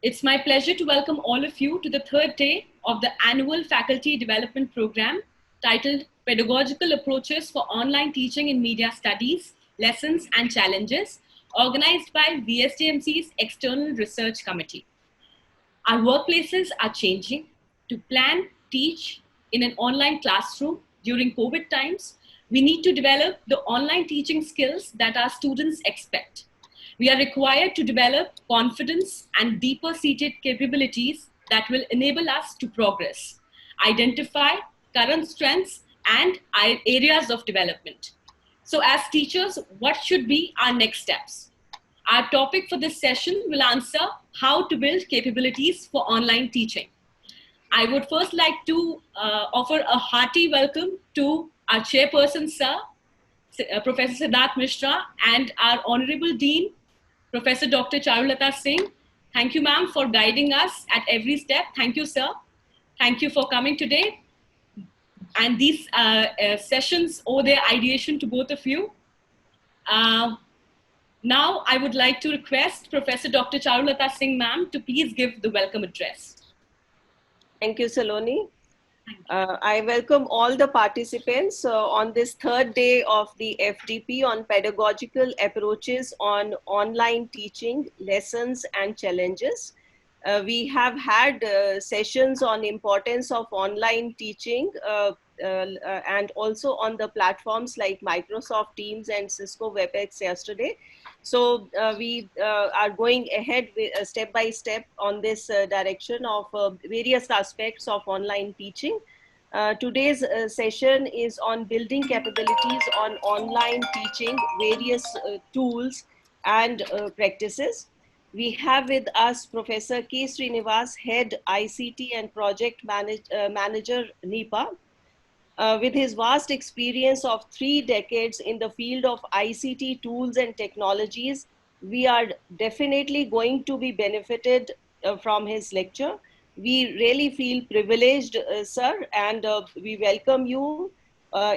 It's my pleasure to welcome all of you to the third day of the annual Faculty Development Program titled Pedagogical Approaches for Online Teaching in Media Studies, Lessons and Challenges, organized by VSJMC's External Research Committee. Our workplaces are changing. To plan, teach in an online classroom during COVID times, we need to develop the online teaching skills that our students expect. We are required to develop confidence and deeper seated capabilities that will enable us to progress, identify current strengths and areas of development. So as teachers, what should be our next steps? Our topic for this session will answer how to build capabilities for online teaching. I would first like to offer a hearty welcome to our chairperson, sir, Professor Siddharth Mishra, and our Honorable Dean, Professor Dr. Charulata Singh. Thank you, ma'am, for guiding us at every step. Thank you, sir. Thank you for coming today. And these sessions owe their ideation to both of you. Now, I would like to request Professor Dr. Charulata Singh, ma'am, to please give the welcome address. Thank you, Saloni. I welcome all the participants on this third day of the FDP on pedagogical approaches on online teaching, lessons and challenges. We have had sessions on importance of online teaching and also on the platforms like Microsoft Teams and Cisco WebEx yesterday. So we are going ahead with, step by step on this direction of various aspects of online teaching. Today's session is on building capabilities on online teaching, various tools and practices. We have with us Professor K Sriniwas, Head ICT and Project Manager, NIPA. With his vast experience of 3 decades in the field of ICT tools and technologies, we are definitely going to be benefited from his lecture. We really feel privileged, sir, and we welcome you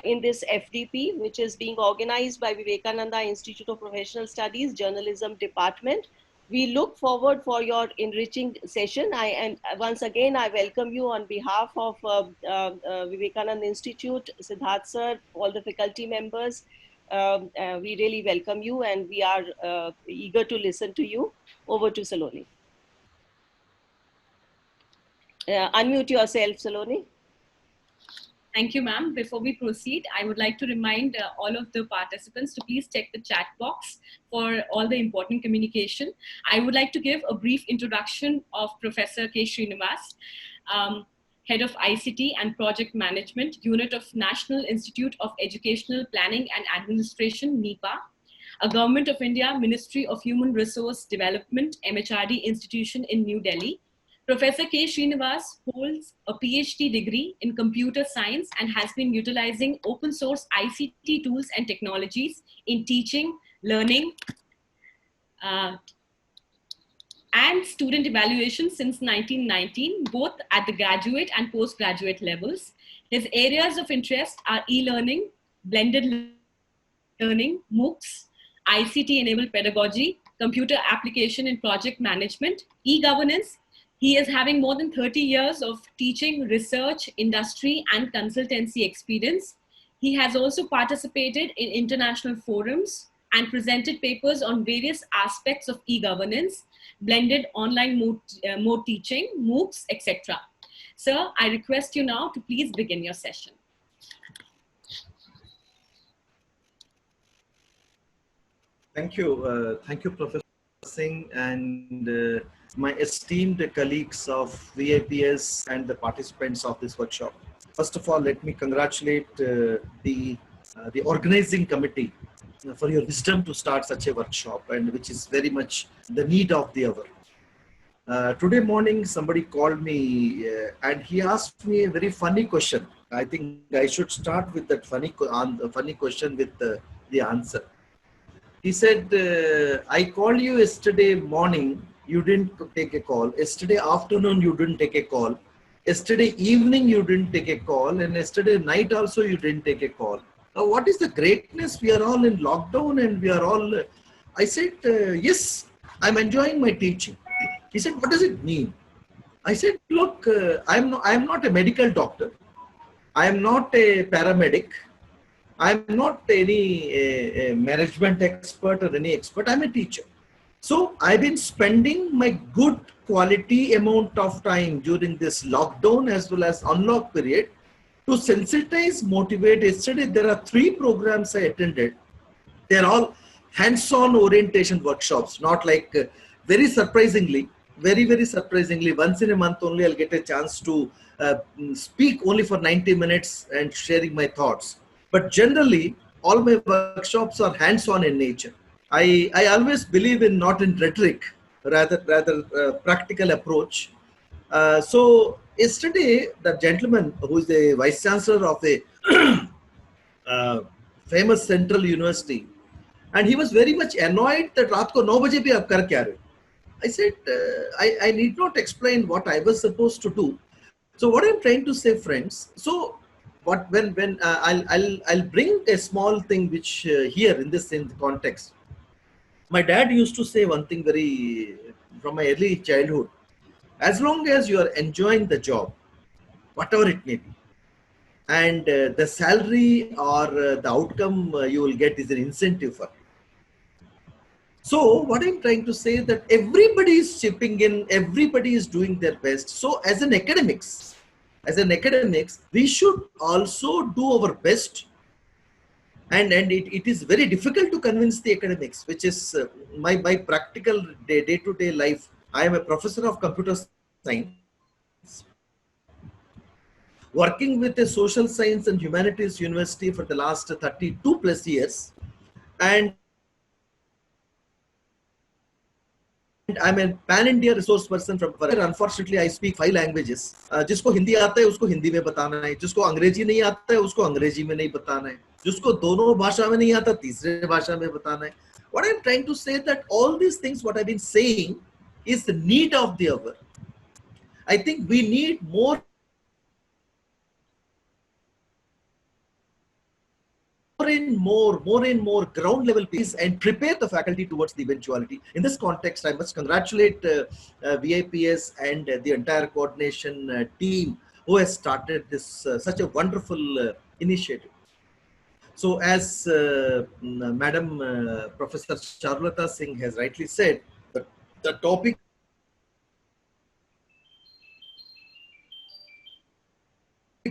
in this FDP, which is being organized by Vivekananda Institute of Professional Studies, Journalism Department. We look forward for your enriching session. And once again, I welcome you on behalf of Vivekananda Institute, Siddharth sir, all the faculty members. We really welcome you and we are eager to listen to you. Over to Saloni. Unmute yourself, Saloni. Thank you, ma'am. Before we proceed, I would like to remind all of the participants to please check the chat box for all the important communication. I would like to give a brief introduction of Professor K Sriniwas, Head of ICT and Project Management, Unit of National Institute of Educational Planning and Administration, NIPA, a Government of India Ministry of Human Resource Development, MHRD institution in New Delhi. Professor K Sriniwas holds a PhD degree in computer science and has been utilizing open source ICT tools and technologies in teaching, learning, and student evaluation since 1919, both at the graduate and postgraduate levels. His areas of interest are e-learning, blended learning, MOOCs, ICT-enabled pedagogy, computer application and project management, e-governance. He is having more than 30 years of teaching, research, industry, and consultancy experience. He has also participated in international forums and presented papers on various aspects of e-governance, blended online mode teaching, MOOCs, etc. Sir, I request you now to please begin your session. Thank you. Thank you, Professor Singh, and my esteemed colleagues of VAPS and the participants of this workshop. First of all, let me congratulate the organizing committee for your wisdom to start such a workshop, and which is very much the need of the hour. Today morning, somebody called me and he asked me a very funny question. I think I should start with that funny question with the answer. He said, I called you yesterday morning, you didn't take a call. Yesterday afternoon, you didn't take a call. Yesterday evening, you didn't take a call. And yesterday night also, you didn't take a call. Now, what is the greatness? We are all in lockdown and we are all, I said, yes, I'm enjoying my teaching. He said, what does it mean? I said, look, I'm not a medical doctor. I'm not a paramedic. I'm not any management expert or any expert. I'm a teacher. So I've been spending my good quality amount of time during this lockdown as well as unlock period to sensitize, motivate. Yesterday, there are 3 programs I attended. They're all hands-on orientation workshops, not like very surprisingly, once in a month only I'll get a chance to speak only for 90 minutes and sharing my thoughts. But generally, all my workshops are hands-on in nature. I always believe in not in rhetoric, rather practical approach. So yesterday, the gentleman who is the vice chancellor of a uh, famous central university, and he was very much annoyed that रात को 9 बजे भी आप कर क्या रहे हो? I said, I need not explain what I was supposed to do. So what I'm trying to say, friends, so what when I'll bring a small thing which here in this in the context. My dad used to say one thing very from my early childhood: as long as you are enjoying the job, whatever it may be, and the salary or the outcome you will get is an incentive for it. So what I'm trying to say is that everybody is chipping in, everybody is doing their best. So as an academics, we should also do our best. And it is very difficult to convince the academics, which is my practical day-to-day life. I am a professor of computer science, working with a social science and humanities university for the last 32 plus years. And I'm a pan-India resource person from unfortunately I speak 5 languages. जिसको हिंदी आता है उसको हिंदी में बताना है, जिसको अंग्रेजी नहीं आता है उसको अंग्रेजी में नहीं बताना है, जिसको दोनों भाषा में नहीं आता तीसरे भाषा में बताना है. What I'm trying to say that all these things what I've been saying is the need of the hour. I think we need more and more ground level piece and prepare the faculty towards the eventuality. In this context, I must congratulate VIPS and the entire coordination team who has started this such a wonderful initiative. So as Madam Professor Charulata Singh has rightly said, the topic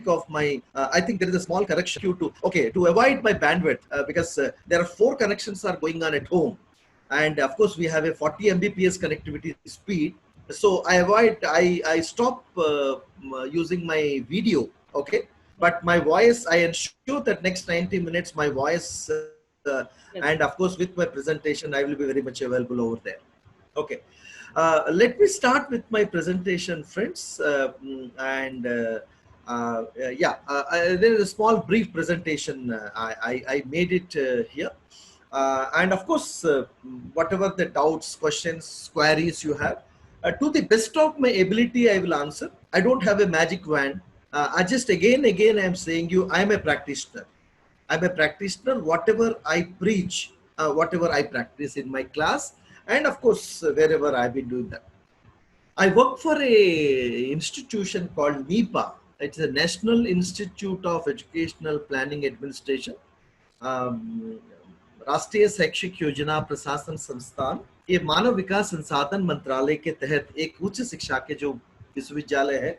of my, I think there is a small correction to avoid my bandwidth because there are 4 connections are going on at home, and of course we have a 40 Mbps connectivity speed. So I stop using my video, okay, but my voice, I ensure that next 90 minutes my voice and of course with my presentation I will be very much available over there. Okay, let me start with my presentation, friends, and there is a small brief presentation. I made it here. And of course, whatever the doubts, questions, queries you have, to the best of my ability, I will answer. I don't have a magic wand. I just again, I'm saying you, I'm a practitioner. I'm a practitioner. Whatever I preach, whatever I practice in my class, and of course, wherever I've been doing that. I work for a institution called NIPA. It's a National Institute of Educational Planning Administration. राष्ट्रीय शैक्षिक योजना प्रशासन संस्थान, ये मानव विकास संसाधन मंत्रालय के तहत एक उच्च शिक्षा के जो विश्वविद्यालय है,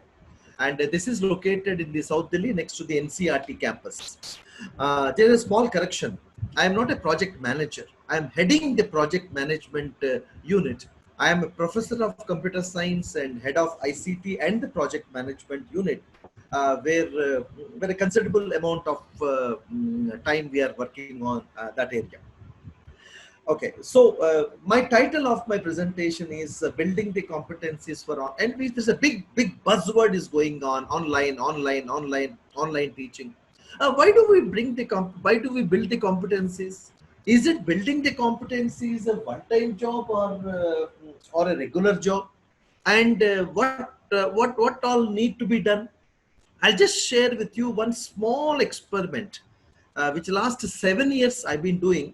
and this is located in the South Delhi next to the NCRT campus. There is a small correction. I am not a project manager. I am heading the project management unit. I am a professor of computer science and head of ICT and the project management unit, where a considerable amount of time we are working on that area. Okay, so my title of my presentation is building the competencies for, and there's a big buzzword is going on, online teaching. Why do we build the competencies? Is it building the competencies a one-time job or a regular job? And what all need to be done? I'll just share with you one small experiment, which last 7 years I've been doing.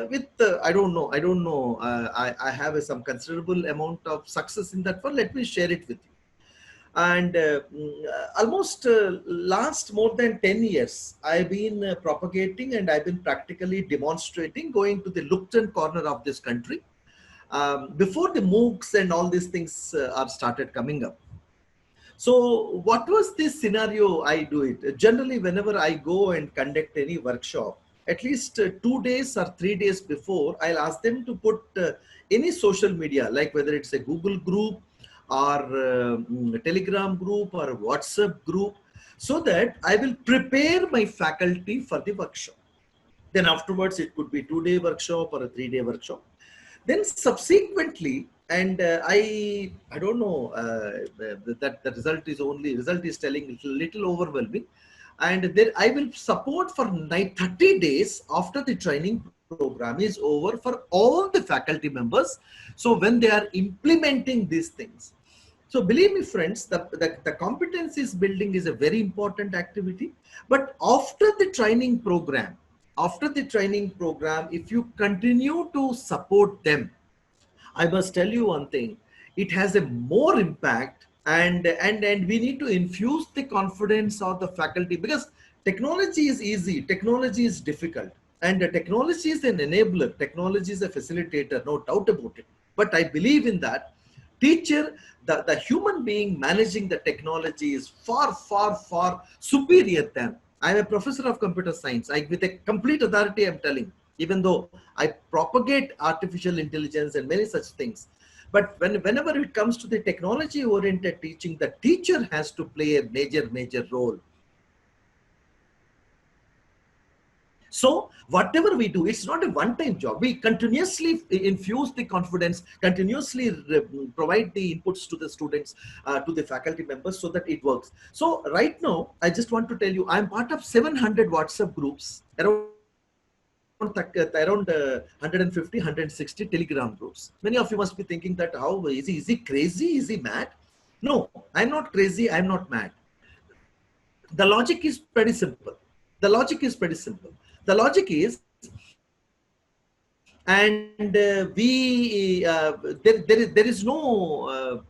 with I don't know. I have some considerable amount of success in that one. Let me share it with you. And almost last more than 10 years, I've been propagating and I've been practically demonstrating, going to the Lupton corner of this country before the MOOCs and all these things are started coming up. So what was this scenario I do it? Generally, whenever I go and conduct any workshop, at least 2 days or 3 days before, I'll ask them to put any social media, like whether it's a Google group or Telegram group or WhatsApp group, so that I will prepare my faculty for the workshop. Then afterwards, it could be 2-day workshop or a 3-day workshop. Then subsequently, and I don't know that the result is telling little overwhelming, and then I will support for 30 days after the training program is over for all the faculty members. So when they are implementing these things, so believe me, friends, the competencies building is a very important activity. But after the training program, if you continue to support them, I must tell you one thing, it has a more impact, and we need to infuse the confidence of the faculty, because technology is easy, technology is difficult, and the technology is an enabler, technology is a facilitator, no doubt about it. But I believe in that. Teacher, the human being managing the technology is far, far, far superior than. I'm a professor of computer science. With a complete authority, I'm telling, even though I propagate artificial intelligence and many such things. But whenever it comes to the technology-oriented teaching, the teacher has to play a major, major role. So whatever we do, it's not a one-time job. We continuously infuse the confidence, continuously provide the inputs to the students, to the faculty members, so that it works. So right now, I just want to tell you, I'm part of 700 WhatsApp groups, around 150, 160 Telegram groups. Many of you must be thinking that how is he crazy? Is he mad? No, I'm not crazy. I'm not mad. The logic is pretty simple. The logic is pretty simple. The logic is, and there is no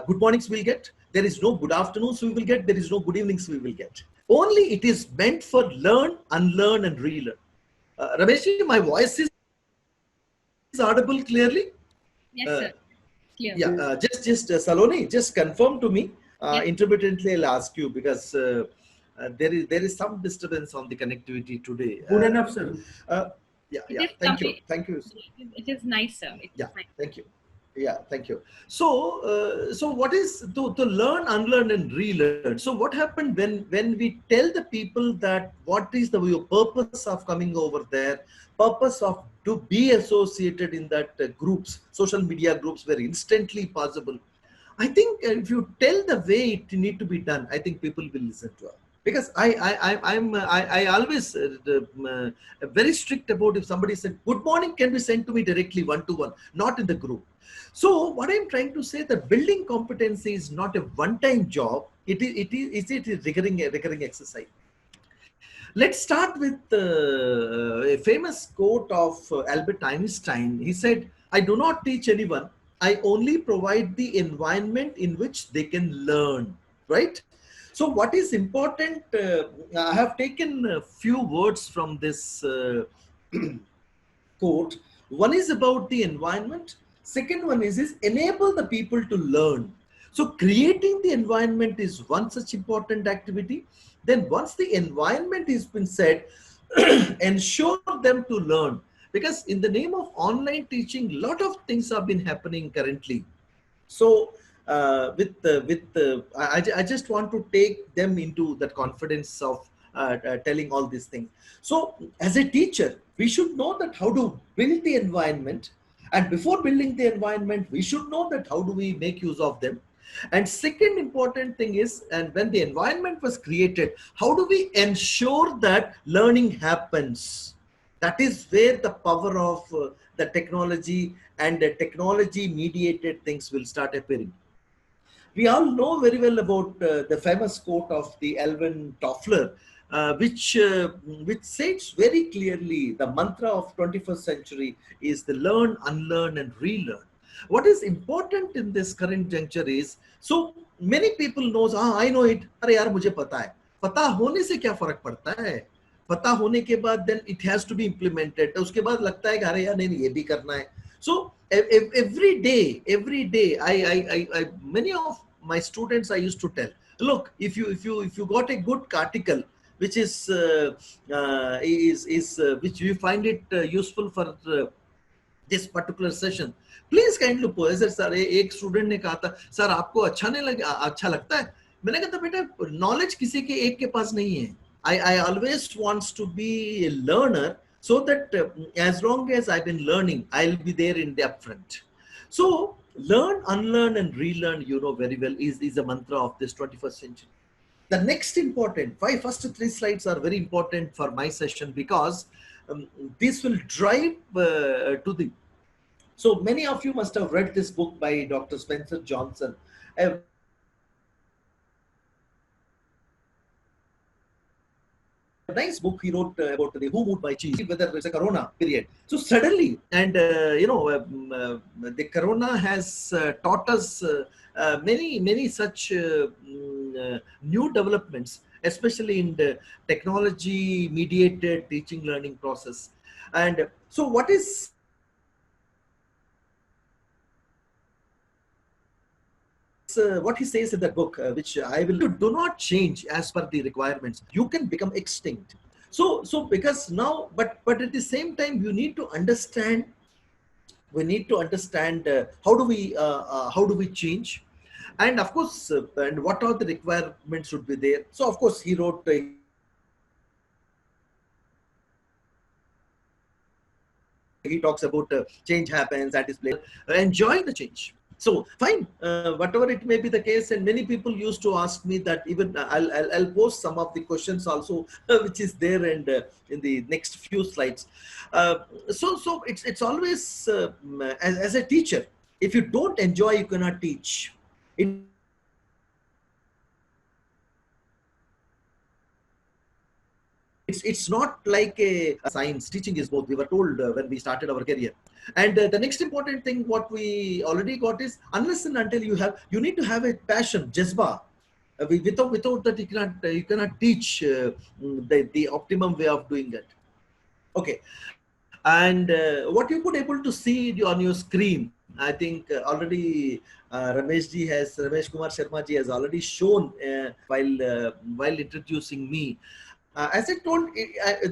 good mornings we'll get. There is no good afternoons we will get. There is no good evenings we will get. Only it is meant for learn, unlearn, and relearn. Ramesh, my voice is audible clearly? Yes, sir. Clear. Yeah, just Saloni, just confirm to me. Intermittently, I'll ask you, because there is some disturbance on the connectivity today. Good enough, sir. Yeah. Thank you. It is nice, sir. Thank you. Yeah, thank you. So, so what is to learn, unlearn, and relearn? So, what happened when we tell the people that what is your purpose of coming over there, purpose of to be associated in that groups, social media groups, were instantly possible. I think if you tell the way it need to be done, I think people will listen to us. Because I always very strict about, if somebody said good morning can be sent to me directly one-to-one, not in the group. So what I'm trying to say, that building competency is not a one-time job. It is a recurring exercise. Let's start with a famous quote of Albert Einstein. He said, "I do not teach anyone. I only provide the environment in which they can learn." Right? So what is important, I have taken a few words from this quote. One is about the environment. Second one is enable the people to learn. So creating the environment is one such important activity. Then once the environment has been set, ensure them to learn. Because in the name of online teaching, a lot of things have been happening currently. So I just want to take them into that confidence of telling all these things. So as a teacher, we should know that how to build the environment. And before building the environment, we should know that how do we make use of them. And second important thing is, and when the environment was created, how do we ensure that learning happens? That is where the power of the technology and the technology mediated things will start appearing. We all know very well about the famous quote of the Alvin Toffler, which says very clearly the mantra of 21st century is the learn, unlearn, and relearn. What is important in this current juncture is, so many people knows, I know it, अरे यार मुझे पता है, पता होने से क्या फर्क पड़ता है, पता होने के बाद then it has to be implemented, उसके बाद लगता है कि अरे यार नहीं ये भी करना है. So every day I many of my students I used to tell, look, if you got a good article which is which you find it useful for this particular session, please kindly post. Sir एक student ने कहा था, sir आपको अच्छा नहीं लगा, अच्छा लगता है. मैंने कहा था बेटा नॉलेज किसी के एक के पास नहीं है. I always wants to be a learner, so that as long as I've been learning, I'll be there in the upfront. So learn, unlearn, and relearn, you know very well, is a mantra of this 21st century. The next important, why first 3 slides are very important for my session, because this will drive to the. So many of you must have read this book by Dr. Spencer Johnson. A nice book he wrote about the who moved by cheese, whether it's a corona period. So suddenly, and the corona has taught us many such new developments, especially in the technology mediated teaching learning process. And so what is what he says in the book, which I will do not change as per the requirements, you can become extinct. So because now, but at the same time, you need to understand, we need to understand how do we change, and of course and what are the requirements should be there. So of course he wrote, he talks about change happens at his place, enjoy the change. So fine, whatever it may be the case, and many people used to ask me that, even I'll post some of the questions also which is there, and in the next few slides. So it's always as a teacher, if you don't enjoy, you cannot teach. It's not like a science. Teaching is both, we were told when we started our career. And the next important thing what we already got is, unless and until you need to have a passion, jazba. Without that you cannot teach the optimum way of doing it. Okay. And what you could able to see on your screen, I think already Ramesh Kumar Sharma ji has already shown while introducing me. As I told,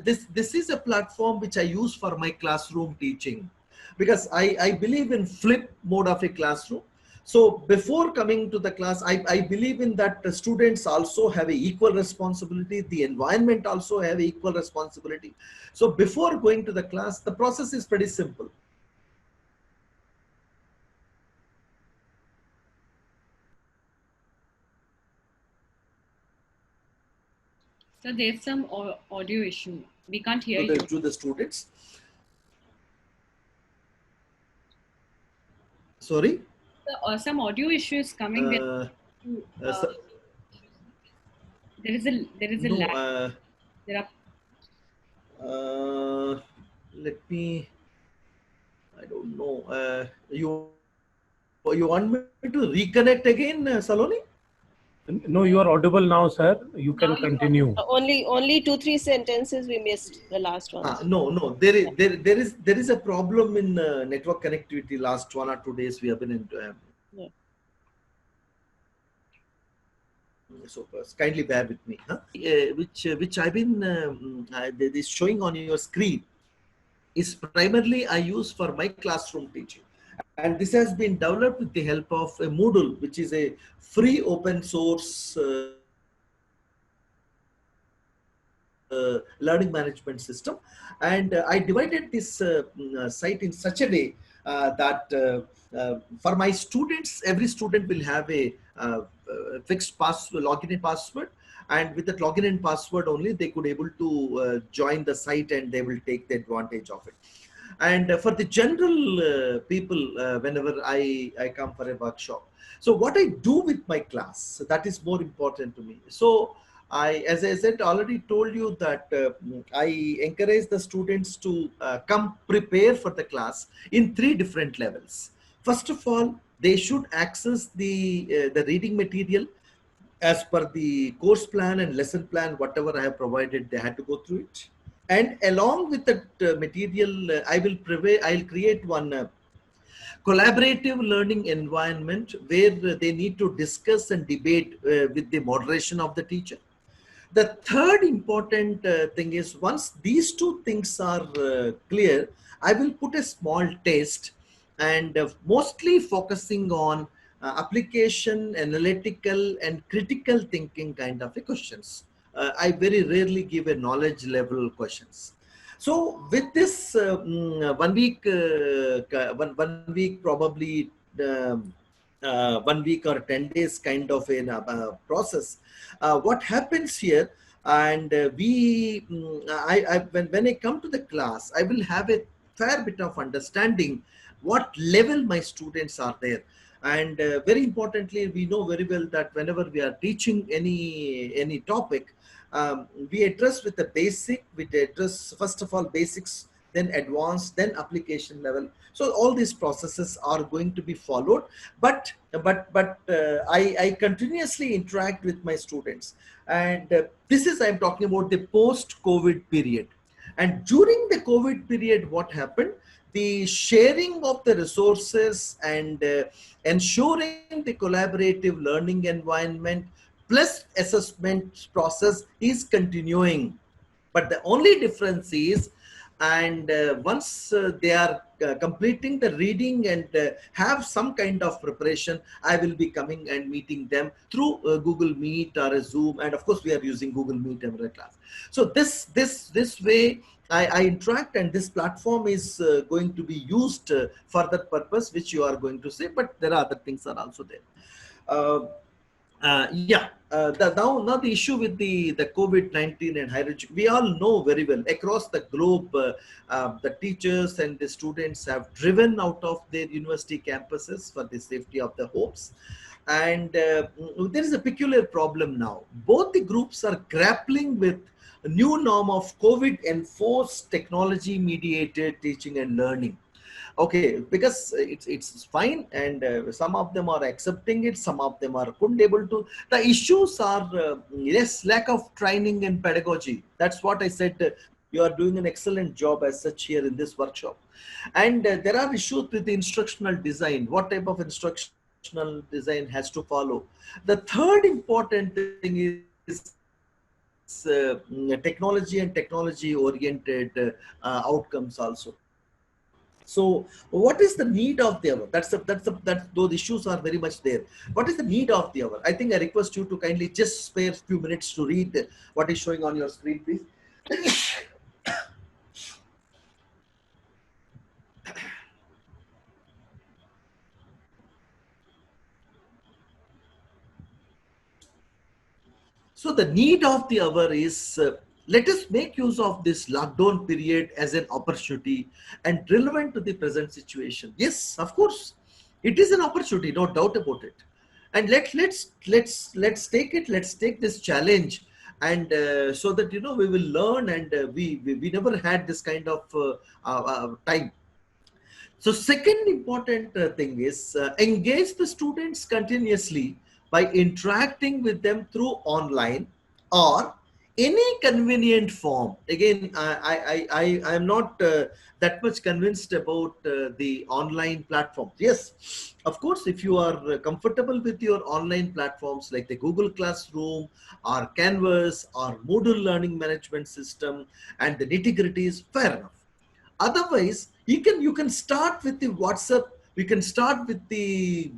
this is a platform which I use for my classroom teaching, because I believe in flip mode of a classroom. So before coming to the class, I believe in that the students also have a equal responsibility, the environment also have a equal responsibility. So before going to the class, the process is pretty simple. So there's some audio issue. We can't hear you. To the students. Sorry? Some audio issue is coming. There is a no, lag. There are. Let me. I don't know. You want me to reconnect again, Saloni? No, you are audible now, sir. You can continue. Only 2-3 sentences we missed, the last one. No. There is a problem in network connectivity. Last 1 or 2 days we have been in. So kindly bear with me. Which I've been this showing on your screen is primarily I use for my classroom teaching. And this has been developed with the help of a Moodle, which is a free open source learning management system. And I divided this site in such a way that for my students, every student will have a fixed login and password. And with that login and password only, they could able to join the site, and they will take the advantage of it. And for the general people, whenever I come for a workshop, so what I do with my class, that is more important to me. So As I said, already told you that I encourage the students to come prepare for the class in 3 different levels. First of all, they should access the reading material as per the course plan and lesson plan, whatever I have provided. They had to go through it, and along with that material, I'll create one collaborative learning environment where they need to discuss and debate with the moderation of the teacher. The third important thing is, once these two things are clear, I will put a small test, and mostly focusing on application, analytical, and critical thinking kind of a questions. I very rarely give a knowledge level questions. So with this 1 week, one week probably, um, 1 week or 10 days kind of a process, what happens here, and when I come to the class, I will have a fair bit of understanding what level my students are there. And very importantly, we know very well that whenever we are teaching any topic, we address with the basic, we address first of all basics, then advanced, then application level. So all these processes are going to be followed, but I continuously interact with my students. And this is, I'm talking about the post COVID period. And during the COVID period, what happened, the sharing of the resources and ensuring the collaborative learning environment plus assessment process is continuing. But the only difference is, and once they are completing the reading and have some kind of preparation, I will be coming and meeting them through Google Meet or a Zoom, and of course we are using Google Meet every class. So this way I interact, and this platform is going to be used for that purpose which you are going to say, but there are other things are also there. uh, now the issue with the COVID-19 and higher education, we all know very well across the globe, the teachers and the students have driven out of their university campuses for the safety of the homes. And there is a peculiar problem now. Both the groups are grappling with a new norm of COVID enforced technology mediated teaching and learning. Okay, because it's fine, and some of them are accepting it, some of them are couldn't able to. The issues are yes, lack of training and pedagogy. That's what I said. You are doing an excellent job as such here in this workshop. And there are issues with the instructional design. What type of instructional design has to follow? The third important thing is technology and technology oriented outcomes also. So what is the need of the hour? Those issues are very much there. What is the need of the hour? I think I request you to kindly just spare a few minutes to read what is showing on your screen, please. So the need of the hour is, let us make use of this lockdown period as an opportunity and relevant to the present situation. Yes, of course, it is an opportunity, no doubt about it. And let's take it. Let's take this challenge, and so that we will learn, and we never had this kind of time. So second important thing is, engage the students continuously by interacting with them through online or any convenient form. Again, I am not that much convinced about the online platforms. Yes, of course, if you are comfortable with your online platforms like the Google Classroom or Canvas or Moodle learning management system, and the nitty-gritty is fair enough. Otherwise, you can start with the WhatsApp, you can start with the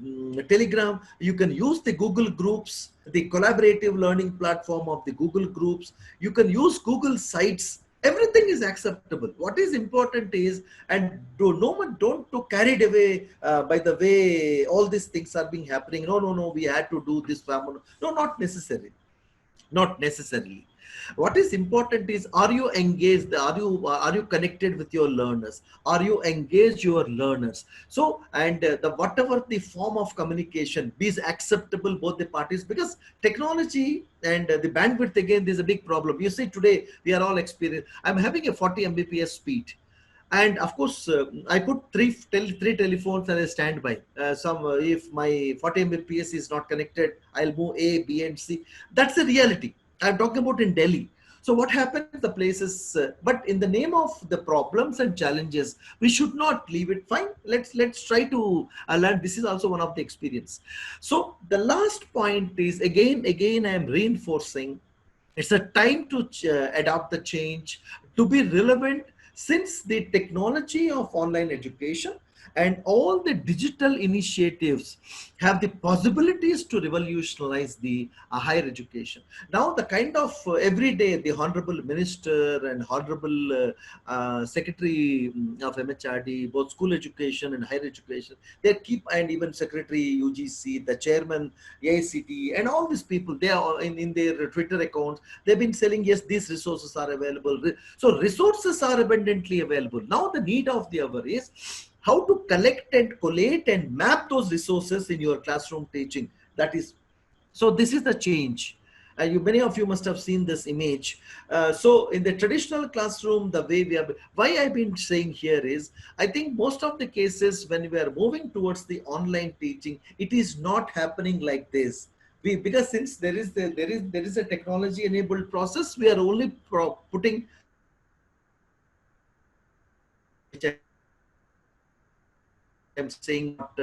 Telegram, you can use the Google Groups, the collaborative learning platform of the Google Groups, you can use Google Sites. Everything is acceptable. What is important is, and no one don't to carried away by the way all these things are happening. No, we had to do this. No, not necessarily. What is important is, are you engaged? Are you connected with your learners? Are you engaged your learners? So, and the whatever the form of communication is acceptable both the parties, because technology and the bandwidth, again, there's a big problem. You see, today we are all experienced. I'm having a 40 Mbps speed, and of course I put three telephones as a standby. If my 40 Mbps is not connected, I'll move A, B, and C. That's the reality. I'm talking about in Delhi. So what happens, the places, but in the name of the problems and challenges, we should not leave it. Fine, let's try to learn. This is also one of the experience. So the last point is, again I am reinforcing, it's a time to adopt the change, to be relevant, since the technology of online education and all the digital initiatives have the possibilities to revolutionize the higher education. Now, the kind of every day the Honorable Minister and Honorable Secretary of MHRD, both school education and higher education, they keep, and even Secretary UGC, the Chairman AICT, and all these people, they are in their Twitter accounts, they've been saying, yes, these resources are available. So resources are abundantly available. Now the need of the hour is how to collect and collate and map those resources in your classroom teaching. That is, so this is the change. Many of you must have seen this image. So in the traditional classroom, the way we have, why I've been saying here is, I think most of the cases when we are moving towards the online teaching, it is not happening like this. Because since there is a technology enabled process, we are only putting, I'm saying, not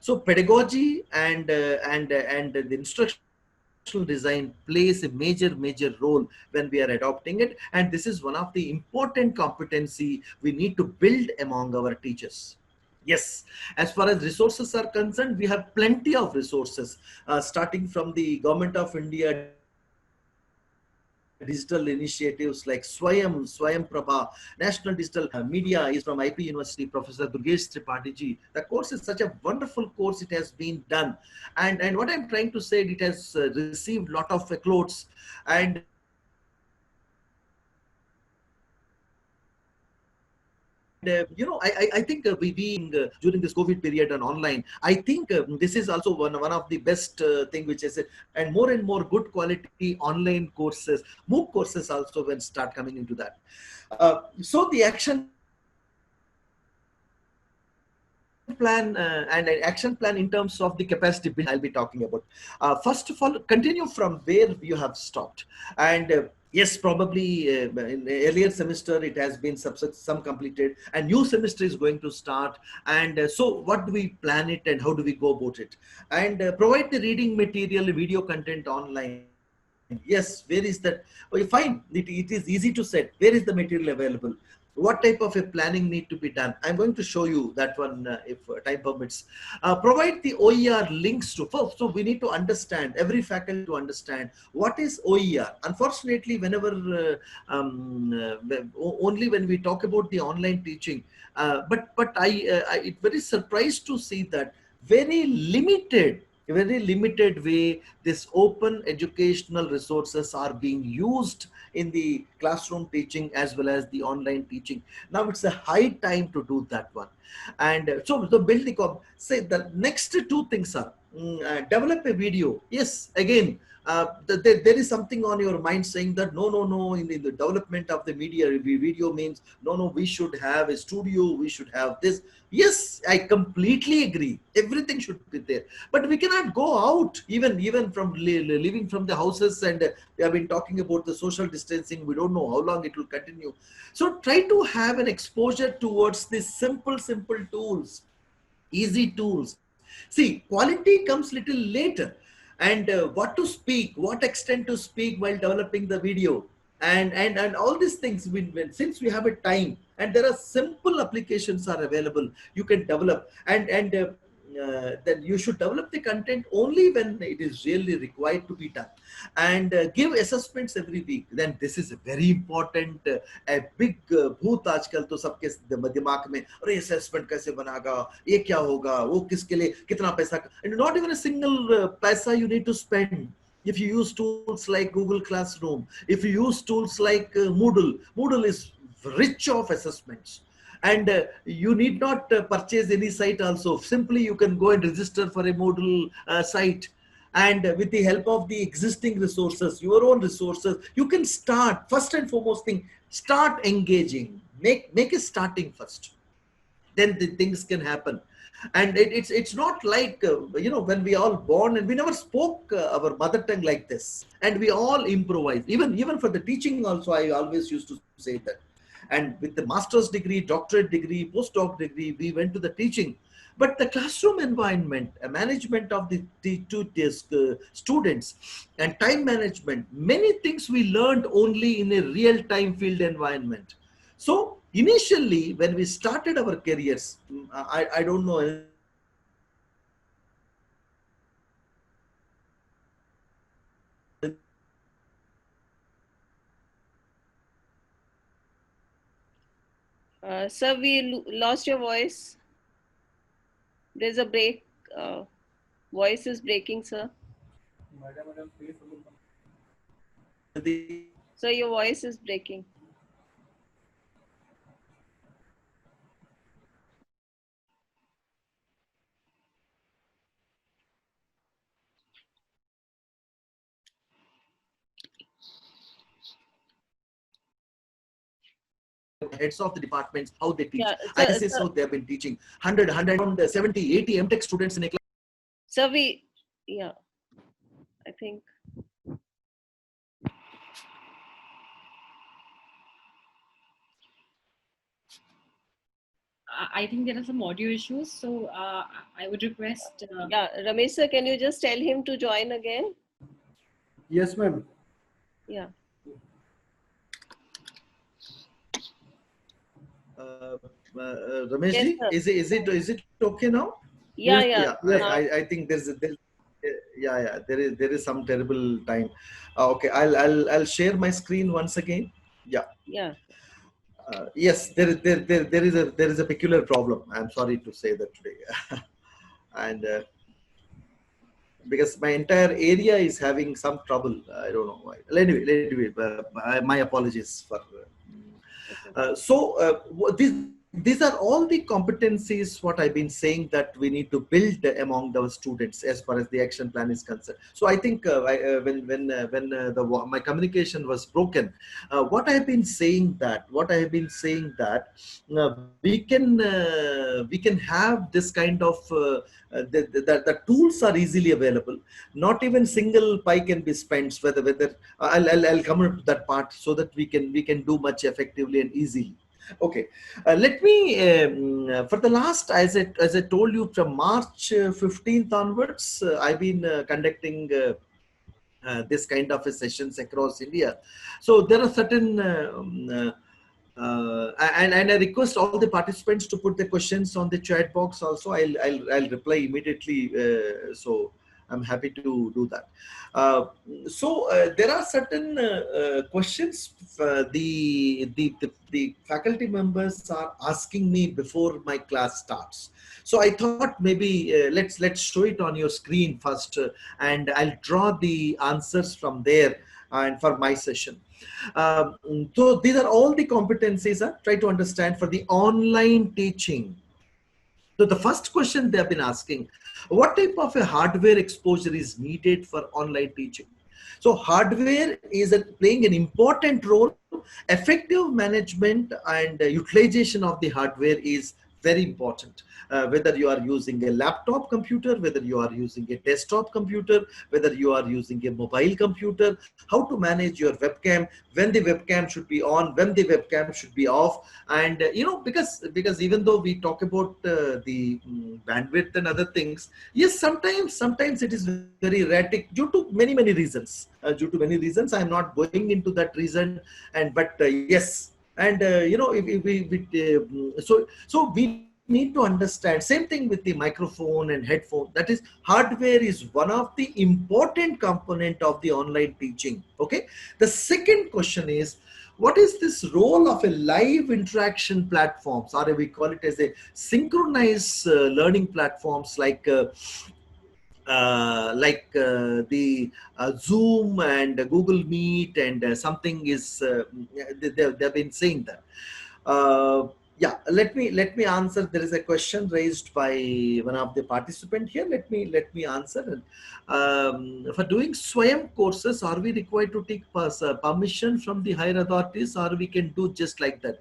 so pedagogy and the instructional design plays a major role when we are adopting it, and this is one of the important competency we need to build among our teachers. Yes, as far as resources are concerned, we have plenty of resources, starting from the Government of India digital initiatives like Swayam Prabha, National Digital Media is from IP University, Professor Durgesh Tripathi ji. The course is such a wonderful course, it has been done. And what I'm trying to say, it has received lot of accolades. And I think we being during this COVID period and online, I think this is also one of the best thing which is, and more good quality online courses, MOOC courses also when start coming into that. So the action plan and an action plan in terms of the capacity building I'll be talking about. First of all, continue from where you have stopped. And yes, probably in the earlier semester it has been some completed, and new semester is going to start. And so what do we plan it and how do we go about it? And provide the reading material, video content online. Yes, where is that? Okay, fine. It is easy to set. Where is the material available? What type of a planning need to be done? I'm going to show you that one if time permits. Provide the OER links to first. So we need to understand, every faculty to understand what is OER. Unfortunately, whenever only when we talk about the online teaching, but I very surprised to see that very limited way this open educational resources are being used in the classroom teaching as well as the online teaching. Now it's a high time to do that one. And so the building of, say, the next two things are develop a video. Yes, again, there is something on your mind saying that no, in the development of the video means no, we should have a studio, we should have this. Yes, I completely agree, everything should be there, but we cannot go out even from living from the houses, and we have been talking about the social distancing, we don't know how long it will continue. So try to have an exposure towards these simple tools, easy tools. See, quality comes little later, and what to speak, what extent to speak while developing the video, and all these things. Since we have a time and there are simple applications are available, you can develop, and then you should develop the content only when it is really required to be done, and give assessments every week. Then this is a very important, a big भूत आजकल तो सबके दिमाग में, अरे assessment कैसे बनागा, ये क्या होगा, वो किसके लिए कितना पैसा, and not even a single पैसा you need to spend. if you use tools like Google Classroom, if you use tools like Moodle is rich of assessments. And you need not purchase any site also. Simply you can go and register for a Moodle site. And with the help of the existing resources, your own resources, you can start. First and foremost thing, start engaging. Make a starting first. Then the things can happen. And it's not like when we all born and we never spoke our mother tongue like this, and we all improvise. Even for the teaching also, I always used to say that. And with the master's degree, doctorate degree, postdoc degree, we went to the teaching. But the classroom environment, management of the students, and time management, many things we learned only in a real-time field environment. So initially, when we started our careers, I don't know anything about the classroom environment. Sir, we lost your voice. There's a break. Voice is breaking, sir. So your voice is breaking. Heads of the departments, how they teach. Yeah, I can say so. They have been teaching 100, around 70, 80 MTech students in a class. So yeah, I think. I think there are some audio issues, so I would request. Yeah, Ramesh sir, can you just tell him to join again? Yes, ma'am. Yeah. Ramesh Yes, ji, sir. is it okay now? Yeah, Yes, yeah. yes. I think there is some terrible time. Okay, I'll share my screen once again. Yeah. Yeah. Yes, there is a peculiar problem. I'm sorry to say that today. And because my entire area is having some trouble. I don't know why. Anyway, my apologies for. These are all the competencies what I've been saying that we need to build among the students as far as the action plan is concerned. So I think when my communication was broken, what I have been saying that we can have this kind of the tools are easily available. Not even single pie can be spent. Whether I'll come to that part so that we can do much effectively and easily. Okay, let me for the last, as I told you, from March 15th onwards, I've been conducting this kind of sessions across India. So there are certain and I request all the participants to put the questions on the chat box also. I'll reply immediately. So I'm happy to do that. There are certain questions the faculty members are asking me before my class starts. So I thought maybe let's show it on your screen first, and I'll draw the answers from there and for my session. So these are all the competencies try to understand for the online teaching. So the first question they have been asking, what type of a hardware exposure is needed for online teaching? So hardware is playing an important role. Effective management and utilization of the hardware is very important. Whether you are using a laptop computer, whether you are using a desktop computer, whether you are using a mobile computer, how to manage your webcam, when the webcam should be on, when the webcam should be off. And because even though we talk about the bandwidth and other things, yes, sometimes it is very erratic due to many reasons. I am not going into that reason. And but yes, and so we need to understand same thing with the microphone and headphone. That is, hardware is one of the important component of the online teaching. Okay, the second question is, what is this role of a live interaction platforms, or we call it as a synchronized learning platforms like the Zoom and Google Meet and something is they've been saying that. Yeah, let me answer. There is a question raised by one of the participant here. Let me answer. For doing Swayam courses, are we required to take permission from the higher authorities, or we can do just like that?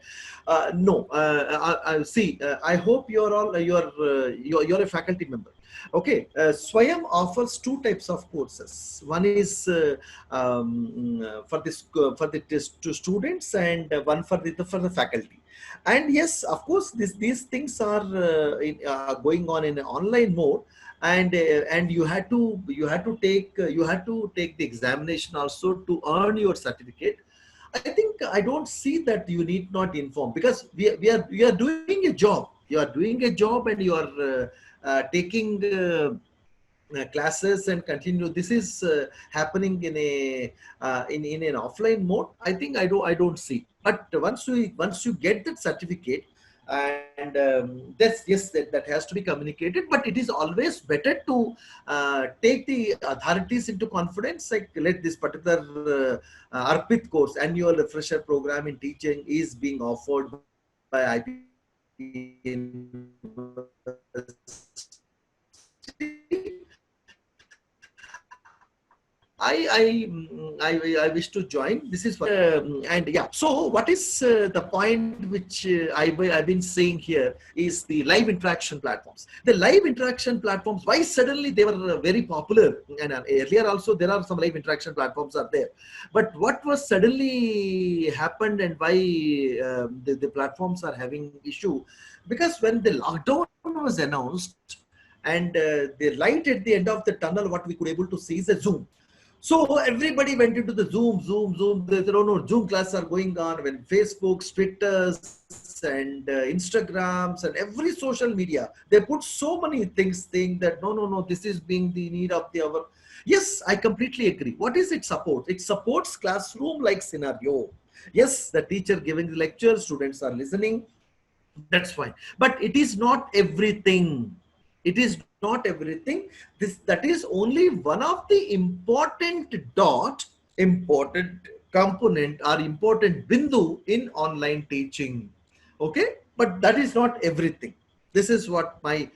No. I see. I hope you're all you're a faculty member. Okay, Swayam offers two types of courses. One is for the test to students, and one for the faculty. And yes, of course, these things are going on in an online mode, and you had to take the examination also to earn your certificate. I don't see that you need not inform, because we are doing a job. You are doing a job, and you are taking classes and continue. This is happening in a in an offline mode. I don't see. But once you get that certificate, and that has to be communicated. But it is always better to take the authorities into confidence. Like, let this particular Arpit course, annual refresher program in teaching, is being offered by I wish to join. This is and yeah. So what is the point which I've been saying here is the live interaction platforms. The live interaction platforms. Why suddenly they were very popular? And earlier also there are some live interaction platforms are there. But what was suddenly happened, and why the platforms are having issue? Because when the lockdown was announced, and the light at the end of the tunnel, what we could able to see is a Zoom. So everybody went into the Zoom. They said, oh no, Zoom classes are going on. When Facebooks, Twitters, and Instagrams, and every social media, they put so many things saying that no, this is being the need of the hour. Yes, I completely agree. What is it support? It supports classroom-like scenario. Yes, the teacher giving the lecture, students are listening. That's fine. But it is not everything. It is not everything. That is only one of the important component, or important bindu in online teaching. Okay, but that is not everything. This is what my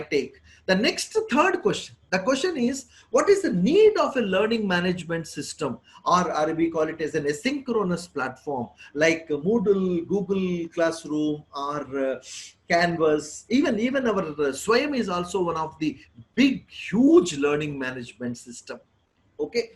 take. The next third question. The question is, what is the need of a learning management system, or we call it as an asynchronous platform like Moodle, Google Classroom, or Canvas. Even our Swayam is also one of the big, huge learning management system. Okay,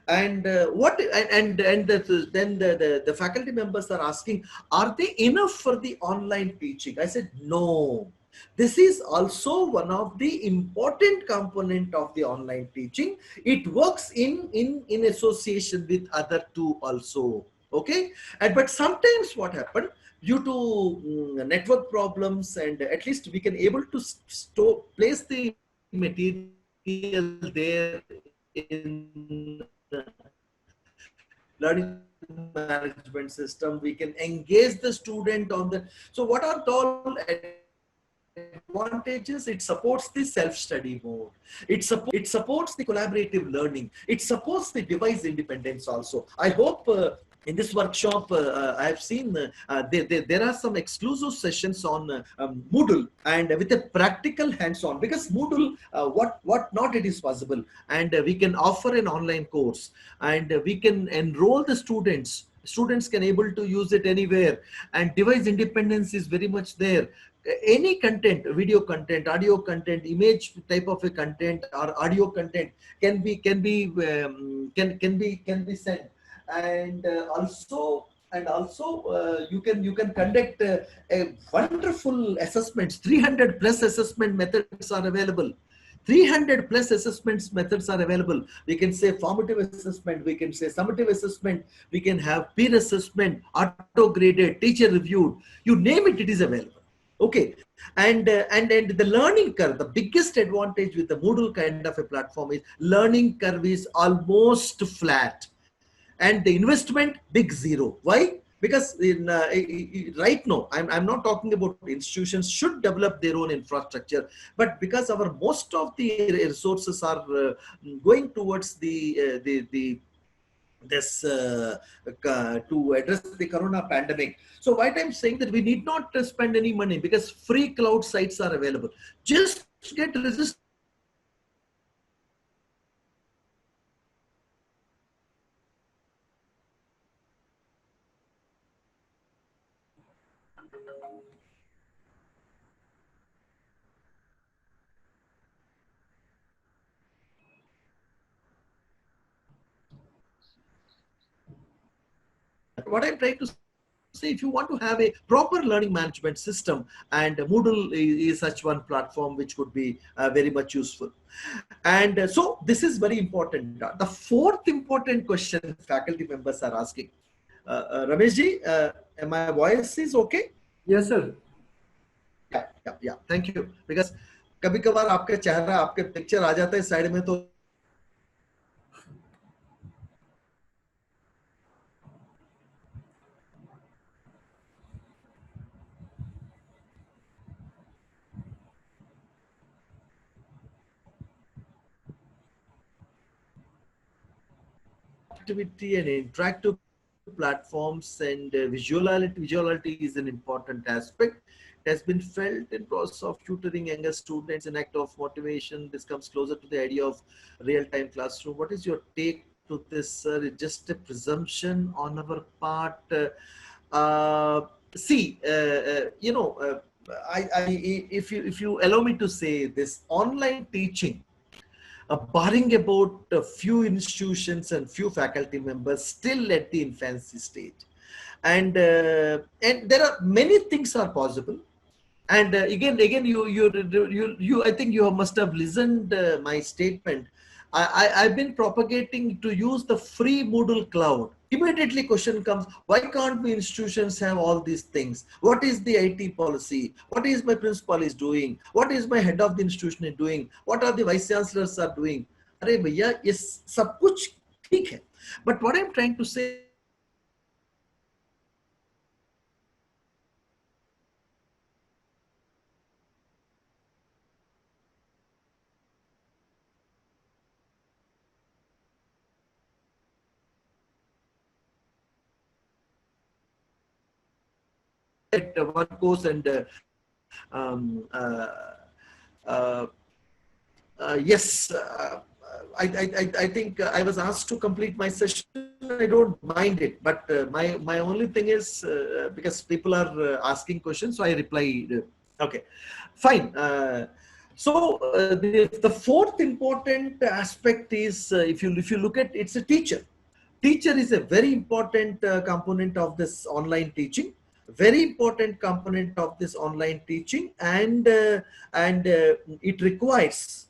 and then the faculty members are asking, are they enough for the online teaching? I said no. This is also one of the important component of the online teaching. It works in association with other two also. Okay, and but sometimes what happened, due to network problems, and at least we can able to place the material there in learning management system. We can engage the student on the. So what are all advantages? It supports the self-study mode. It supports the collaborative learning. It supports the device independence also. I hope in this workshop, I have seen there are some exclusive sessions on Moodle, and with a practical hands-on, because Moodle, what not it is possible, and we can offer an online course, and we can enroll the students. Students can able to use it anywhere, and device independence is very much there. Any content, video content, audio content, image type of a content, or audio content can be sent. And also you can conduct a wonderful assessments. 300 plus assessment methods are available. 300 plus assessments methods are available. We can say formative assessment, we can say summative assessment, we can have peer assessment, auto graded, teacher reviewed, you name it, it is available. Okay, and the learning curve, the biggest advantage with the Moodle kind of a platform is learning curve is almost flat, and the investment big zero. Why? because in right now I'm not talking about institutions should develop their own infrastructure, but because our most of the resources are going towards the this to address the corona pandemic. So what I'm saying that we need not spend any money because free cloud sites are available. Just get registered with the what I'm trying to say, if you want to have a proper learning management system, and Moodle is such one platform which could be very much useful. And so this is very important. The fourth important question faculty members are asking. Ramesh ji, my voice is okay? Yes, sir. Yeah. Thank you. Because कभी कभार आपका चेहरा आपके picture आ जाता है side में, तो activity and interactive platforms and visuality is an important aspect. It has been felt in process of tutoring younger students in act of motivation. This comes closer to the idea of real-time classroom. What is your take to this, sir? It's just a presumption on our part. See, if you allow me to say this, online teaching, barring about a few institutions and few faculty members, still at the infancy stage, and there are many things are possible. And again, you I think you must have listened my statement. I've been propagating to use the free Moodle cloud. Immediately question comes, why can't we institutions have all these things? What is the IT policy? What is my principal is doing? What is my head of the institution is doing? What are the vice chancellors are doing? अरे भैया ये सब कुछ ठीक है, but what I'm trying to say at one course, and yes, I think I was asked to complete my session. I don't mind it, but my only thing is because people are asking questions, so I replied. Okay, fine. The fourth important aspect is if you look at, it's a teacher. Teacher is a very important component of this online teaching, very important component of this online teaching, and it requires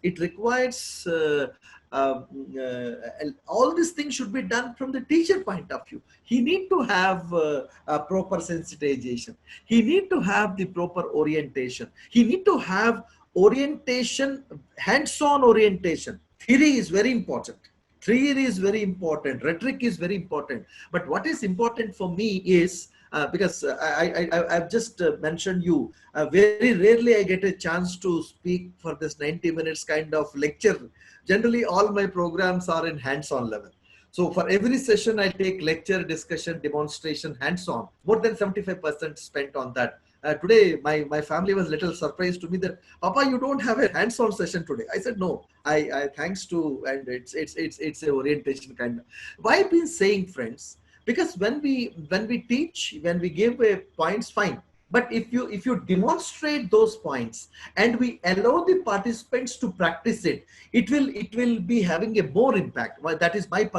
all these things should be done from the teacher point of view. He need to have a proper sensitization, he need to have the proper orientation, he need to have orientation, hands-on orientation. Theory is very important, theory is very important, rhetoric is very important, but what is important for me is because I've just mentioned you, very rarely I get a chance to speak for this 90 minutes kind of lecture. Generally, all my programs are in hands-on level. So for every session, I take lecture, discussion, demonstration, hands-on. More than 75% spent on that. Today, my family was a little surprised to me that, Papa, you don't have a hands-on session today. I said, no, I thanks to, and it's a orientation kind of. Why I've been saying, friends, because when we teach, when we give points, fine. But if you demonstrate those points and we allow the participants to practice it, it will be having a more impact. Well, that is my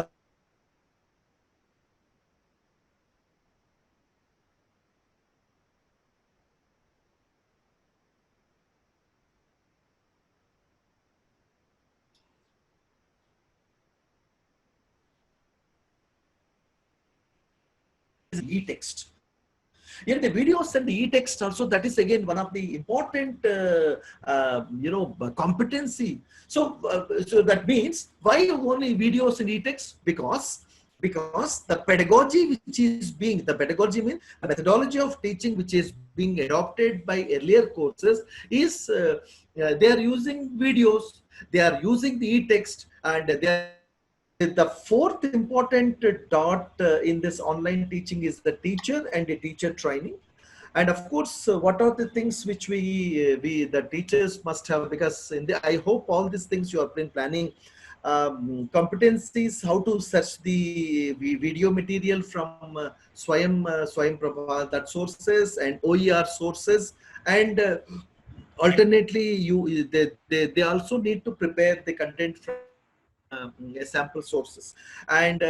e-text. Yeah, the videos and the e-text also, that is again one of the important competency. So that means why only videos and e-text? Because because the pedagogy which is being, the pedagogy means the methodology of teaching which is being adopted by earlier courses is they are using videos, they are using the e-text, and they are the fourth important dot in this online teaching is the teacher and the teacher training. And of course, what are the things which we the teachers must have, because in the, I hope all these things you have been planning, competencies, how to search the video material from Swayam Prabha, that sources, and OER sources, and alternately they also need to prepare the content from sample sources. And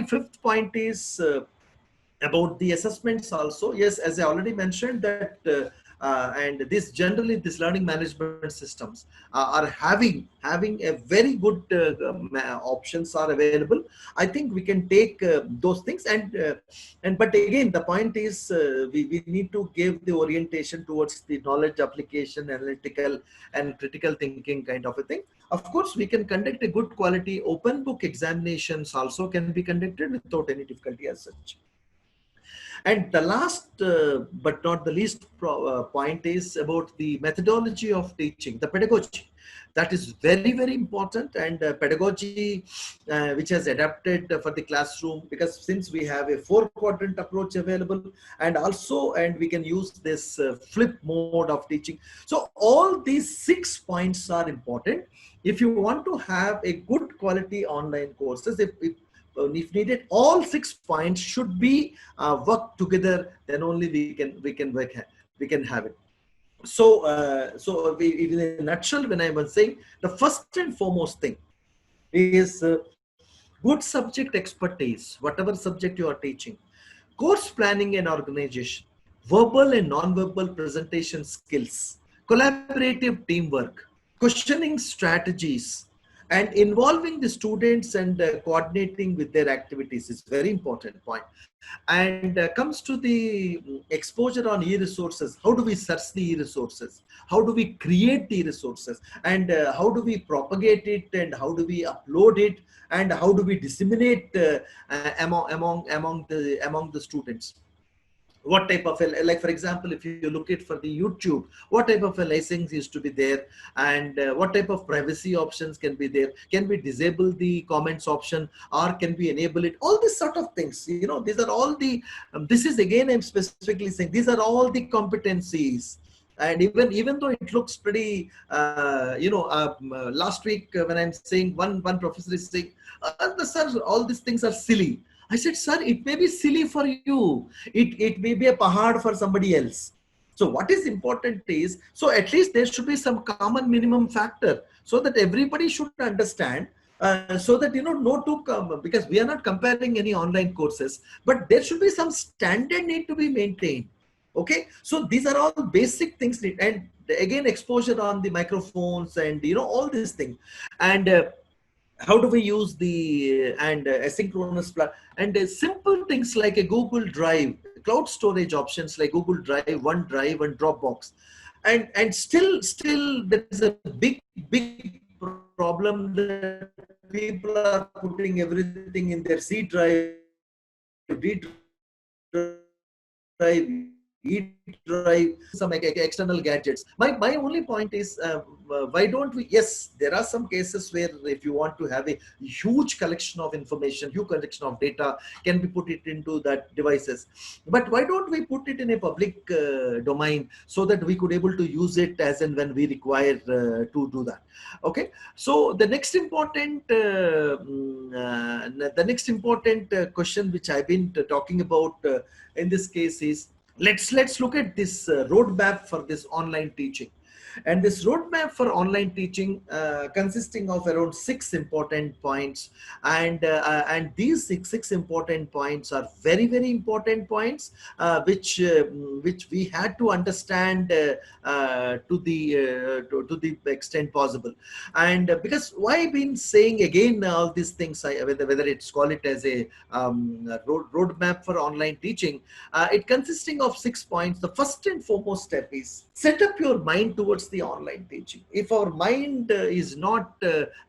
fifth point is about the assessments also. Yes, as I already mentioned that and this generally this learning management systems are having a very good options are available. I think we can take those things, and but again the point is we need to give the orientation towards the knowledge application, analytical and critical thinking kind of a thing. Of course, we can conduct a good quality open book examinations also can be conducted without any difficulty as such. And the last but not the least point is about the methodology of teaching, the pedagogy. That is very, very important, and pedagogy which has adapted for the classroom, because since we have a 4-quadrant approach available, and also, and we can use this flip mode of teaching. So all these 6 points are important. If you want to have a good quality online courses, if needed, all 6 points should be work together, then only we can have it. So in a nutshell, when I was saying, the first and foremost thing is good subject expertise, whatever subject you are teaching, course planning and organization, verbal and non-verbal presentation skills, collaborative teamwork, questioning strategies, and involving the students and coordinating with their activities is very important point. And comes to the exposure on e-resources. How do we search the e-resources? How do we create the resources? And how do we propagate it? And how do we upload it? And how do we disseminate among the students? What type of like, for example, if you look at for the YouTube, what type of a license is to be there, and what type of privacy options can be there? Can we disable the comments option, or can we enable it? All these sort of things, you know, these are all the this is again, I'm specifically saying, these are all the competencies. And even though it looks pretty last week when I'm saying, one professor is saying, sir, all these things are silly. I said, sir, it may be silly for you. It may be a pahad for somebody else. So what is important is, so at least there should be some common minimum factor, so that everybody should understand, so that, you know, no two come, because we are not comparing any online courses, but there should be some standard need to be maintained. Okay, so these are all basic things, and again, exposure on the microphones and, you know, all these things. And how do we use the asynchronous and simple things like a Google Drive, cloud storage options like Google Drive, OneDrive, and Dropbox. And still there is a big problem that people are putting everything in their C drive, D drive, E drive, some external gadgets. My only point is, why don't we, yes, there are some cases where if you want to have a huge collection of information, huge collection of data can be put it into that devices, but why don't we put it in a public domain, so that we could able to use it as and when we require to do that. Okay, so the next important question which I've been talking about in this case is, let's look at this roadmap for this online teaching. And this roadmap for online teaching consisting of around 6 important points, and these six important points are very, very important points, which we had to understand to the extent possible. And because why I've been saying again all these things, whether it's call it as a roadmap for online teaching, it consisting of 6 points. The first and foremost step is set up your mind towards the online teaching. If our mind is not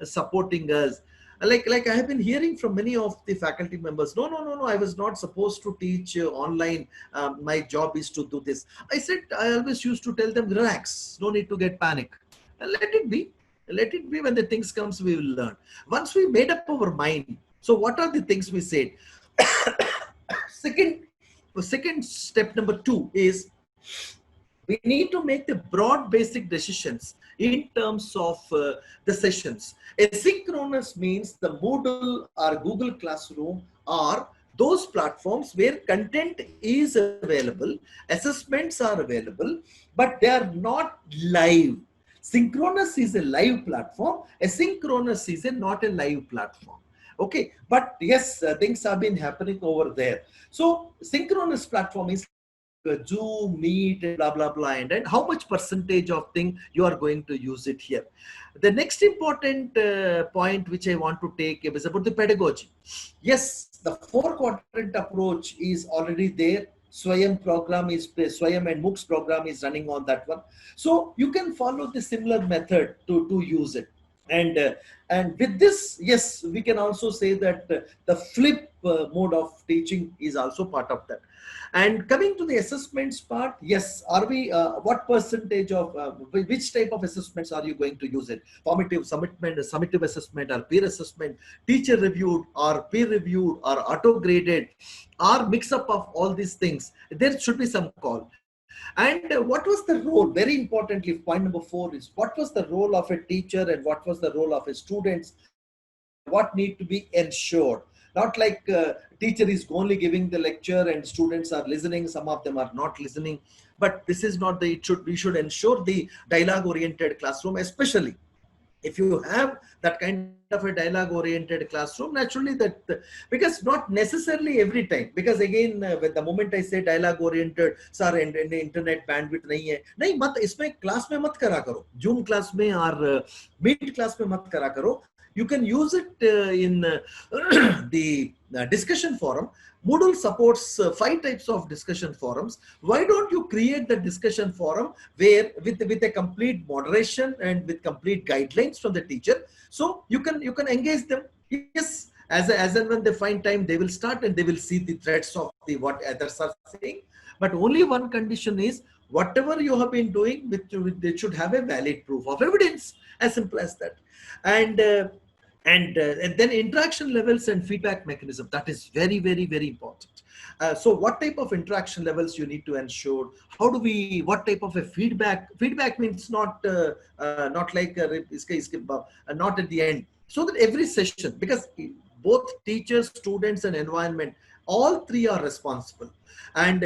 supporting us, Like I have been hearing from many of the faculty members, no, I was not supposed to teach online. My job is to do this. I said, I always used to tell them, relax, no need to get panic. Let it be. Let it be. When the things comes, we will learn. Once we made up our mind. So what are the things we said? Second step number 2 is we need to make the broad basic decisions in terms of the sessions. Asynchronous means the Moodle or Google Classroom are those platforms where content is available, assessments are available, but they are not live. Synchronous is a live platform. Asynchronous is not a live platform. Okay, but yes, things have been happening over there. So synchronous platform is Zoom, Meet, and blah, blah, blah, and how much percentage of thing you are going to use it here. The next important point which I want to take is about the pedagogy. Yes, the 4-quadrant approach is already there. Swayam and MOOCs program is running on that one. So you can follow the similar method to use it. And with this, yes, we can also say that the flip mode of teaching is also part of that. And coming to the assessments part, yes, are we, what percentage of, which type of assessments are you going to use it? Formative, summative assessment, or peer assessment, teacher reviewed, or peer reviewed, or auto graded, or mix up of all these things. There should be some call. And what was the role, very importantly, point number 4 is, what was the role of a teacher and what was the role of a student, and what need to be ensured? Not like teacher is only giving the lecture and students are listening, some of them are not listening, but this is not the, we should ensure the dialogue oriented classroom, especially if you have that kind of a dialogue oriented classroom. Naturally that, because not necessarily every time, because again with the moment I say dialogue oriented, sir, and internet bandwidth nahi mat isme class mein mat kara karo, Zoom class mein or Meet class mein mat kara karo. You can use it in the discussion forum. Moodle supports 5 types of discussion forums. Why don't you create the discussion forum where with a complete moderation and with complete guidelines from the teacher, so you can engage them. Yes, as and when they find time, they will start and they will see the threads of the what others are saying. But only one condition is, whatever you have been doing, they should have a valid proof of evidence. As simple as that. And then interaction levels and feedback mechanism, that is very, very, very important. So what type of interaction levels you need to ensure? How do we, what type of a feedback? Feedback means not like not at the end. So that every session, because both teachers, students, and environment, all 3 are responsible. And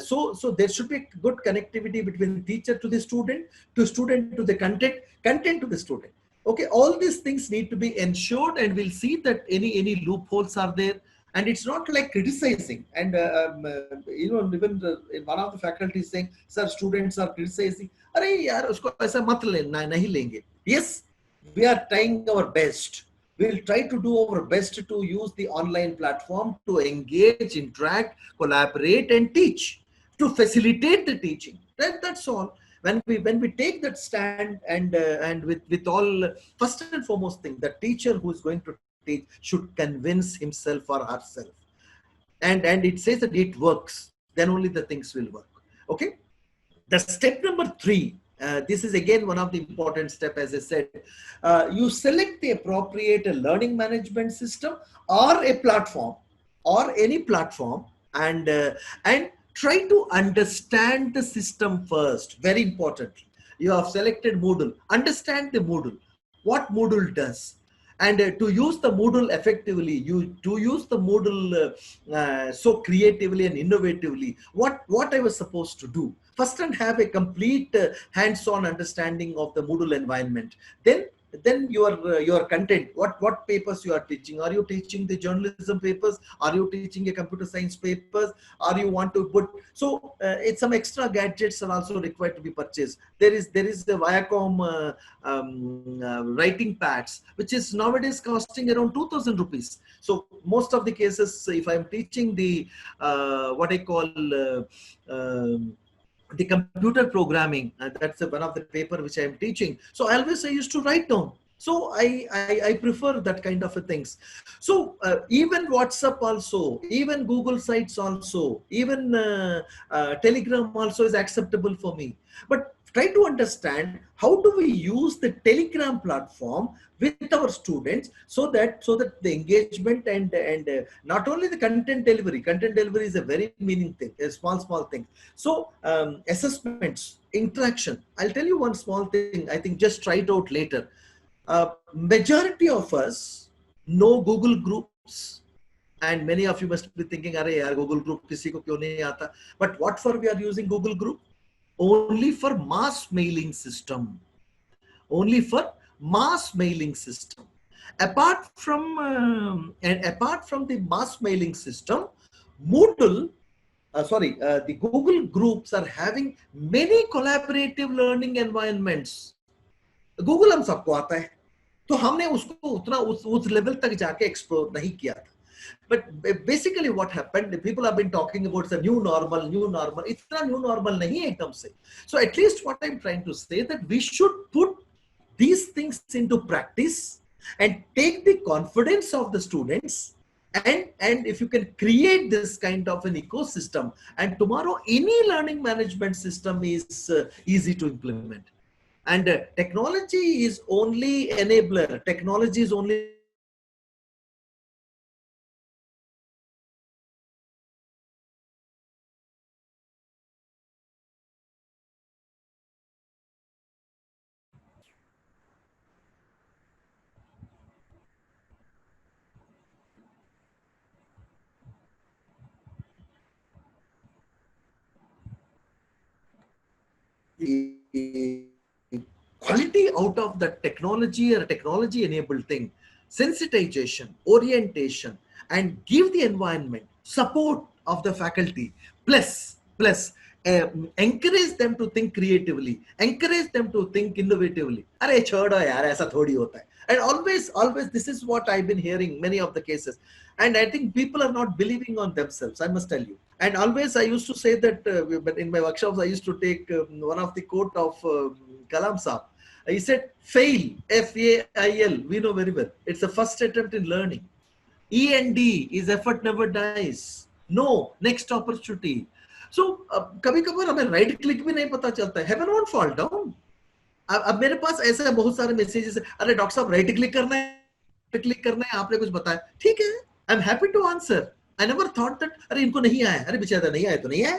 so there should be good connectivity between teacher to the student to the content to the student. Okay, all these things need to be ensured, and we'll see that any loopholes are there. And it's not like criticizing. And you know, even one of the faculty is saying, sir, students are criticizing. Arey yaar, usko aisa mat lena, nahi lenge. Yes, we are trying our best. We'll try to do our best to use the online platform to engage, interact, collaborate, and teach, to facilitate the teaching. That's all. When we take that stand, and with all, first and foremost thing, the teacher who is going to teach should convince himself or herself, and it says that it works, then only the things will work. Okay, the step number 3, this is again one of the important step. As I said, you select the appropriate learning management system or a platform or any platform, and try to understand the system first. Very importantly, you have selected Moodle. Understand the Moodle, what Moodle does, and to use the Moodle effectively, to use the Moodle so creatively and innovatively. What I was supposed to do first, and have a complete hands-on understanding of the Moodle environment. Then your content, what papers you are teaching. Are you teaching the journalism papers? Are you teaching a computer science papers? Are you want to put, so it's some extra gadgets are also required to be purchased. There is the Viacom writing pads, which is nowadays costing around 2,000 rupees. So most of the cases, if I'm teaching the what I call the computer programming, that's one of the paper which I am teaching. So always I used to write down. So I prefer that kind of a things. So even WhatsApp also, even Google Sites also, even Telegram also is acceptable for me. But try to understand how do we use the Telegram platform with our students so that the engagement and not only the content delivery. Content delivery is a very meaning thing, a small thing. So assessments, interaction. I'll tell you one small thing. I think just try it out later. Majority of us know Google Groups, and many of you must be thinking, "Arey yaar, Google Group किसी को क्यों नहीं आता?" But what for we are using Google Group? Only for mass mailing system. Only for mass mailing system. Apart from the mass mailing system, Moodle, the Google Groups are having many collaborative learning environments. Google हम सबको आता है, तो हमने उसको उतना उस level तक जाके एक्सप्लोर नहीं किया था. But basically what happened, people have been talking about the new normal. इतना new normal नहीं है एकदम से. So at least what I'm trying to say that we should put these things into practice and take the confidence of the students, and if you can create this kind of an ecosystem, and tomorrow any learning management system is easy to implement. And technology is only enabler. Technology is only quality out of the technology or technology enabled thing, sensitization, orientation, and give the environment support of the faculty, plus encourage them to think creatively, encourage them to think innovatively. Arey chodo yaar, aisa thodi hota hai. And always this is what I've been hearing many of the cases, and I think people are not believing on themselves, I must tell you. And always I used to say that, but in my workshops I used to take one of the quote of Kalam Saab. He said, fail, F-A-I-L, we know very well. It's the first attempt in learning. E&D is effort never dies. No, next opportunity. So, कभी कभार हमें right click भी नहीं पता चलता है. Heaven won't fall down. अब मेरे पास ऐसे बहुत सारे मैसेजेस है, अरे डॉक्टर साहब राइट क्लिक करना है, आपने कुछ बताया, ठीक है, I am happy to answer. I never thought that अरे इनको नहीं आया, अरे बेचारा नहीं आया तो नहीं आया,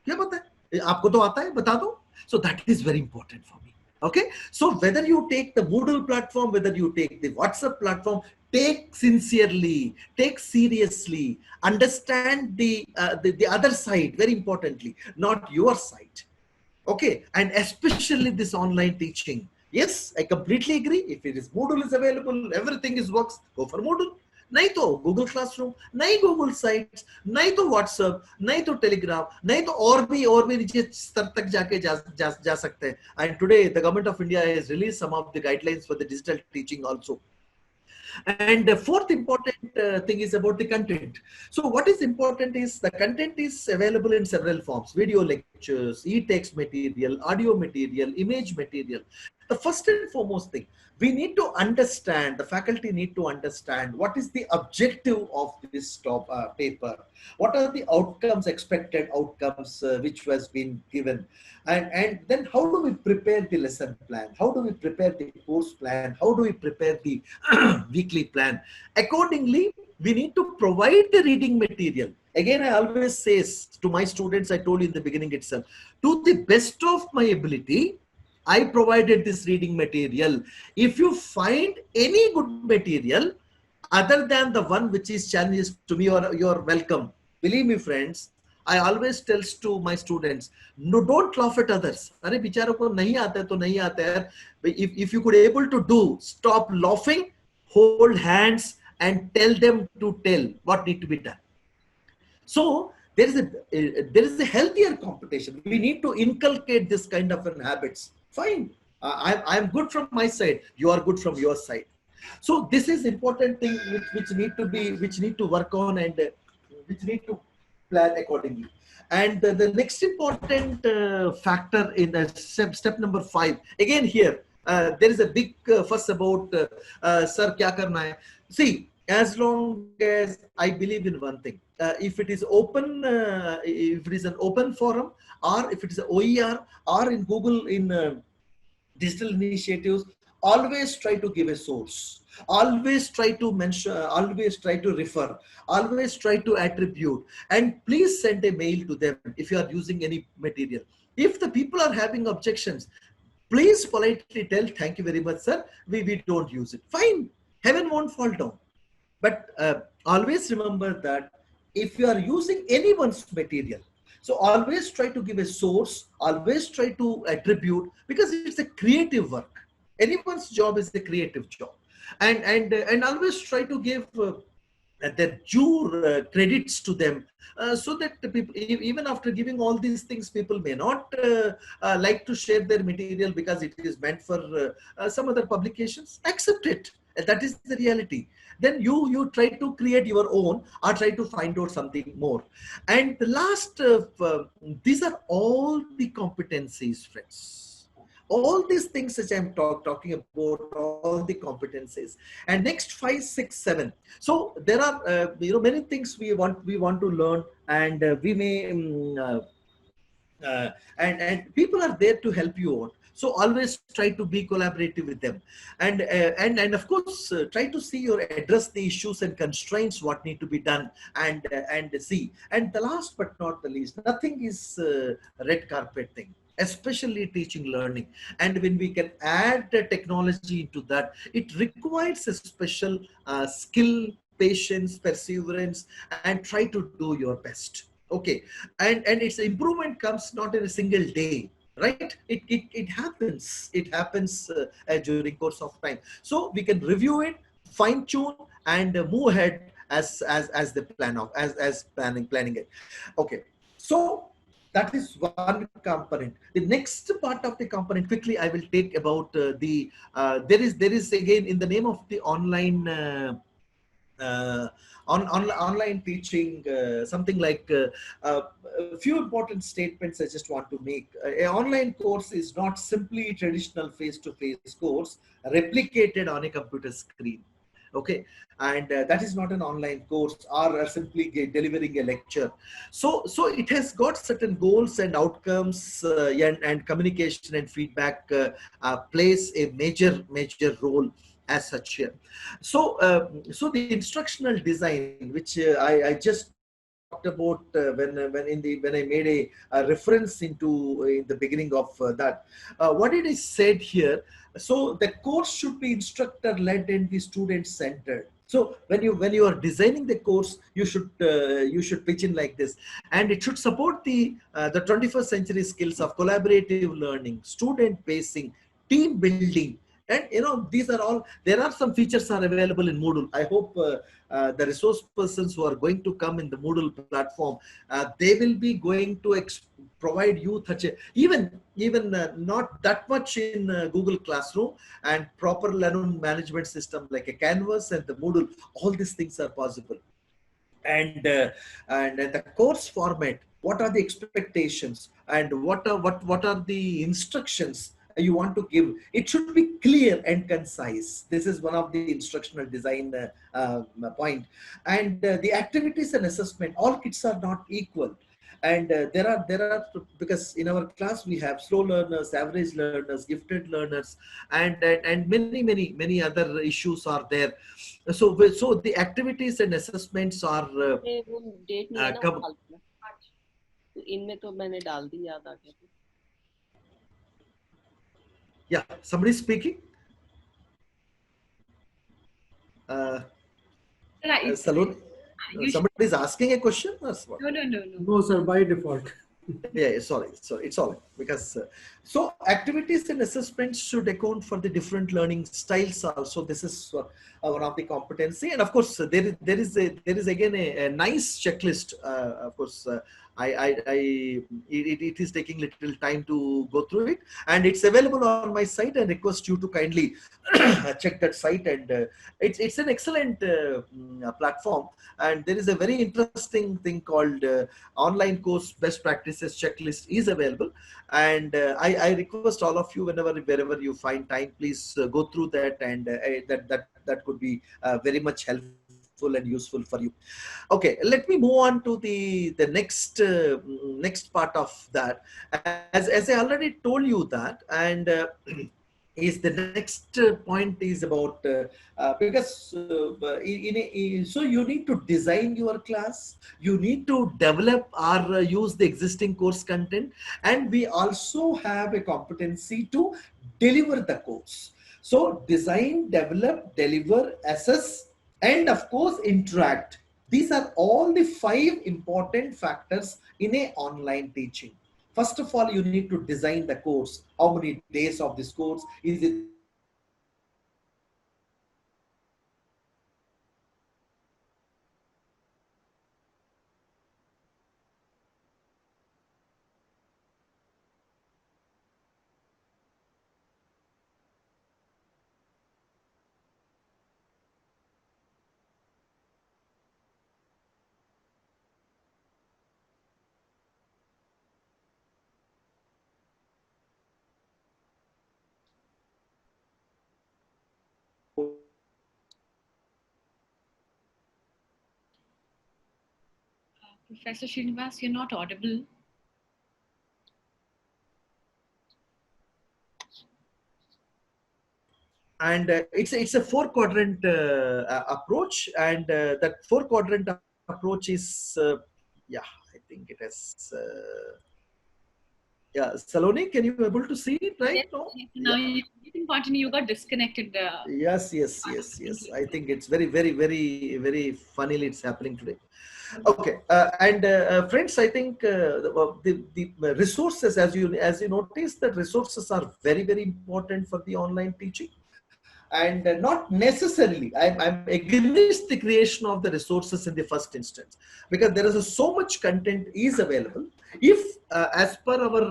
क्या पता है, आपको तो आता है, बता दो. So that is very important for me. Okay, so whether you take the Moodle platform, whether you take the WhatsApp platform, take sincerely, take seriously, understand the other side, very importantly, not your side. Okay, and especially this online teaching. Yes, I completely agree. If it is Moodle is available, everything is works, go for Moodle. नहीं तो Google Classroom, नहीं Google Sites, नहीं तो WhatsApp, नहीं तो Telegram, नहीं तो और भी नीचे स्तर तक जाके जा सकते हैं. And today the government of India has released some of the guidelines for the digital teaching also. And the fourth important thing is about the content. So what is important is the content is available in several forms: video lectures, e-text material, audio material, image material. The first and foremost thing, we need to understand, the faculty need to understand what is the objective of this paper. What are the outcomes, expected outcomes which was been given? And then how do we prepare the lesson plan? How do we prepare the course plan? How do we prepare the weekly plan? Accordingly, we need to provide the reading material. Again, I always say to my students, I told you in the beginning itself, to the best of my ability, I provided this reading material. If you find any good material other than the one which is challenges to me, you're welcome. Believe me, friends, I always tells to my students, no, don't laugh at others. अरे बेचारों को नहीं आता है तो नहीं आता है. If you could able to do, stop laughing, hold hands and tell them to tell what need to be done. So there is a healthier competition. We need to inculcate this kind of habits. Fine, I'm good from my side. You are good from your side. So this is important thing which need to work on, and which need to plan accordingly. And the next important factor in step number 5. Again here, there is a big fuss about sir kya karna hai. See, as long as I believe in one thing, if it is open, if it is an open forum, or if it is a OER, or in Google in digital initiatives, always try to give a source, always try to mention, always try to refer, always try to attribute, and please send a mail to them if you are using any material. If the people are having objections, please politely tell, thank you very much sir, we don't use it. Fine, heaven won't fall down. But always remember that if you are using anyone's material, so always try to give a source, always try to attribute, because it's a creative work. Anyone's job is a creative job. And always try to give their due credits to them, so that the people, even after giving all these things, people may not like to share their material because it is meant for some other publications. Accept it. That is the reality. Then you try to create your own, or try to find out something more. And the last, these are all the competencies, friends. All these things which I'm talking about, all the competencies. And next 5, 6, 7. So there are many things we want to learn, and we may and people are there to help you out. So always try to be collaborative with them, and of course try to see or address the issues and constraints what need to be done, and see. And the last but not the least, nothing is red carpet thing, especially teaching learning. And when we can add the technology into that, it requires a special skill, patience, perseverance, and try to do your best. Okay, and its improvement comes not in a single day, right? It happens during course of time. So we can review it, fine tune, and move ahead as the plan of as planning it. Okay, so that is one component. The next part of the component, quickly I will take about there is again, in the name of the online online teaching, something like a few important statements I just want to make. An online course is not simply a traditional face-to-face course replicated on a computer screen. Okay, and that is not an online course, or simply delivering a lecture. So it has got certain goals and outcomes, and communication and feedback plays a major role as such here. So the instructional design, which I just talked about when I made a reference into in the beginning of that, what it is said here. So the course should be instructor led and the student centered. So when you are designing the course, you should pitch in like this, and it should support the 21st century skills of collaborative learning, student pacing, team building. And these are all, there are some features are available in Moodle. I hope the resource persons who are going to come in the Moodle platform, they will be going to provide you such a, even not that much in Google Classroom, and proper learning management system like a Canvas and the Moodle. All these things are possible. And the course format, what are the expectations, and what are the instructions you want to give. It should be clear and concise. This is one of the instructional design point. And the activities and assessment, all kids are not equal. And there are, because in our class we have slow learners, average learners, gifted learners, and many other issues are there. So the activities and assessments are covered. Yeah, somebody speaking. Salon, somebody is asking a question. No, sir, by default. Yeah, sorry. So it's all right, because so activities and assessments should account for the different learning styles also. This is one of the competency. And of course, there is again a nice checklist. Of course, it is taking little time to go through it, and it's available on my site. I request you to kindly check that site. And it's an excellent platform, and there is a very interesting thing called online course best practices checklist is available. And I request all of you, wherever you find time, please go through that, and that could be very much helpful and useful for you. Okay, let me move on to the next part of that. As I already told you that. And is the next point is about because so you need to design your class, you need to develop or use the existing course content, and we also have a competency to deliver the course. So design, develop, deliver, assess, and of course interact. These are all the 5 important factors in a online teaching. First of all, you need to design the course. How many days of this course? Is it 4 Professor Sriniwas, you're not audible. and it's a 4 quadrant approach, and that 4 quadrant approach is yeah, I think it has yeah. Saloni, can you be able to see it right Yes, now? yes. Now Yeah. you can continue. You got disconnected. Yes. I think it's very funnily it's happening today. Okay, and friends, I think the resources, as you notice, that resources are very important for the online teaching. And not necessarily I'm against the creation of the resources in the first instance, because there is so much content is available. If as per our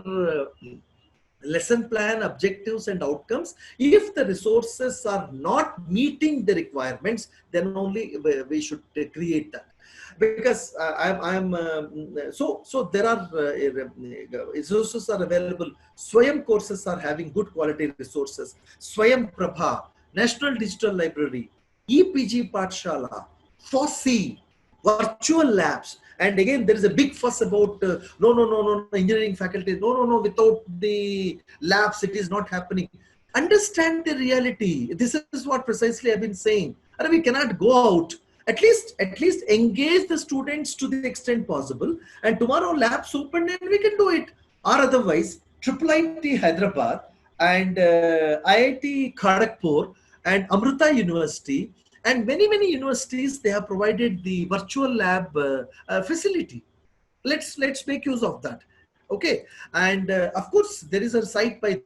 lesson plan objectives and outcomes, if the resources are not meeting the requirements, then only we should create that. Because so there are resources are available. Swayam courses are having good quality resources. Swayam Prabha, National Digital Library, EPG Pathshala, FOSSEE, virtual labs. And again, there is a big fuss about no, engineering faculty, no, without the labs it is not happening. Understand the reality. This is what precisely I've been saying. And we cannot go out. At least engage the students to the extent possible, and tomorrow labs open and we can do it. Or otherwise, triple IT Hyderabad and IIT Kharagpur and Amrita University and many universities, they have provided the virtual lab facility. Let's make use of that. Okay. And of course, there is a site by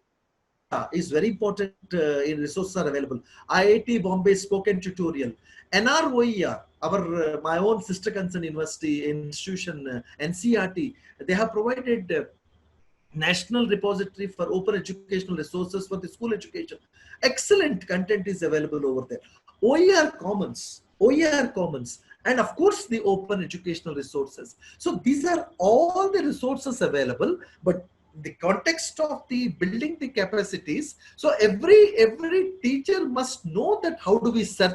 is very important. In resources are available. IIT Bombay spoken tutorial, NROER, our my own sister concern university institution, NCRT, they have provided National Repository for Open Educational Resources for the school education. Excellent content is available over there. OER Commons, and of course the open educational resources. So these are all the resources available, but the context of the building the capacities. So every teacher must know that how do we search,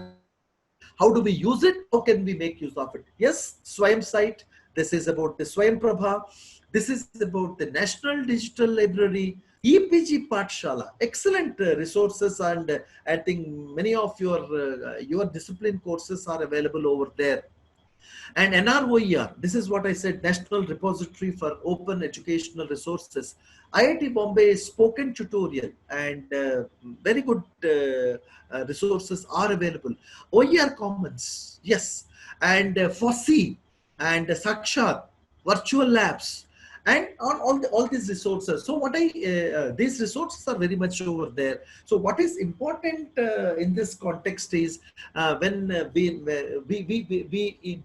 how do we use it, how can we make use of it. Yes, Swayam site, this is about the Swayam Prabha, this is about the National Digital Library, EPG Pathshala, excellent resources. And I think many of your discipline courses are available over there. And NROER, this is what I said, National Repository for Open Educational Resources. IIT Bombay spoken tutorial, and very good resources are available. OER Commons, yes. And FOSSEE and Sakshat, virtual labs. and on all these resources. So what these resources are very much over there. So what is important in this context is when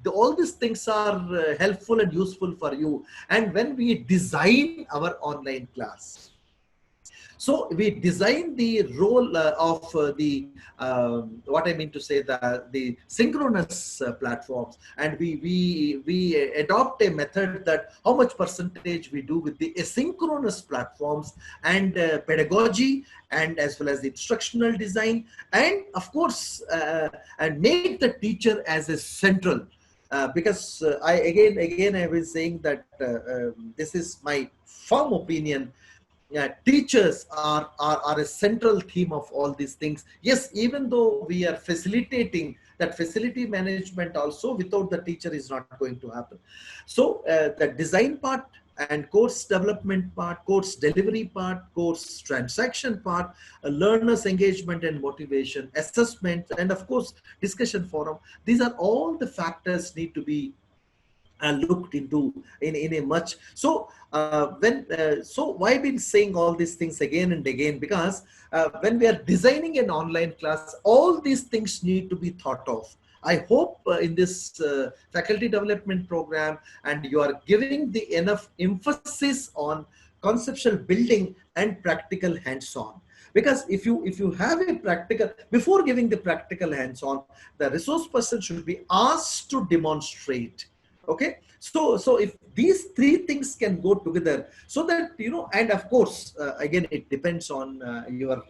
all these things are helpful and useful for you, and when we design our online class. So we design the role of the what I mean to say, the synchronous platforms, and we adopt a method that how much percentage we do with the asynchronous platforms, and pedagogy, and as well as the instructional design, and of course and make the teacher as a central. Because I again I was saying that this is my firm opinion. Yeah, teachers are a central theme of all these things. Yes, even though we are facilitating, that facility management also without the teacher is not going to happen. So the design part and course development part, course delivery part, course transaction part, learners engagement and motivation, assessment, and of course discussion forum. These are all the factors need to be looked into in a much. So so why been saying all these things again and again? Because when we are designing an online class, all these things need to be thought of. I hope in this faculty development program, and you are giving the enough emphasis on conceptual building and practical hands-on. Because if you have a practical, before giving the practical hands-on, the resource person should be asked to demonstrate. Okay, so if these three things can go together, so that and of course again it depends on your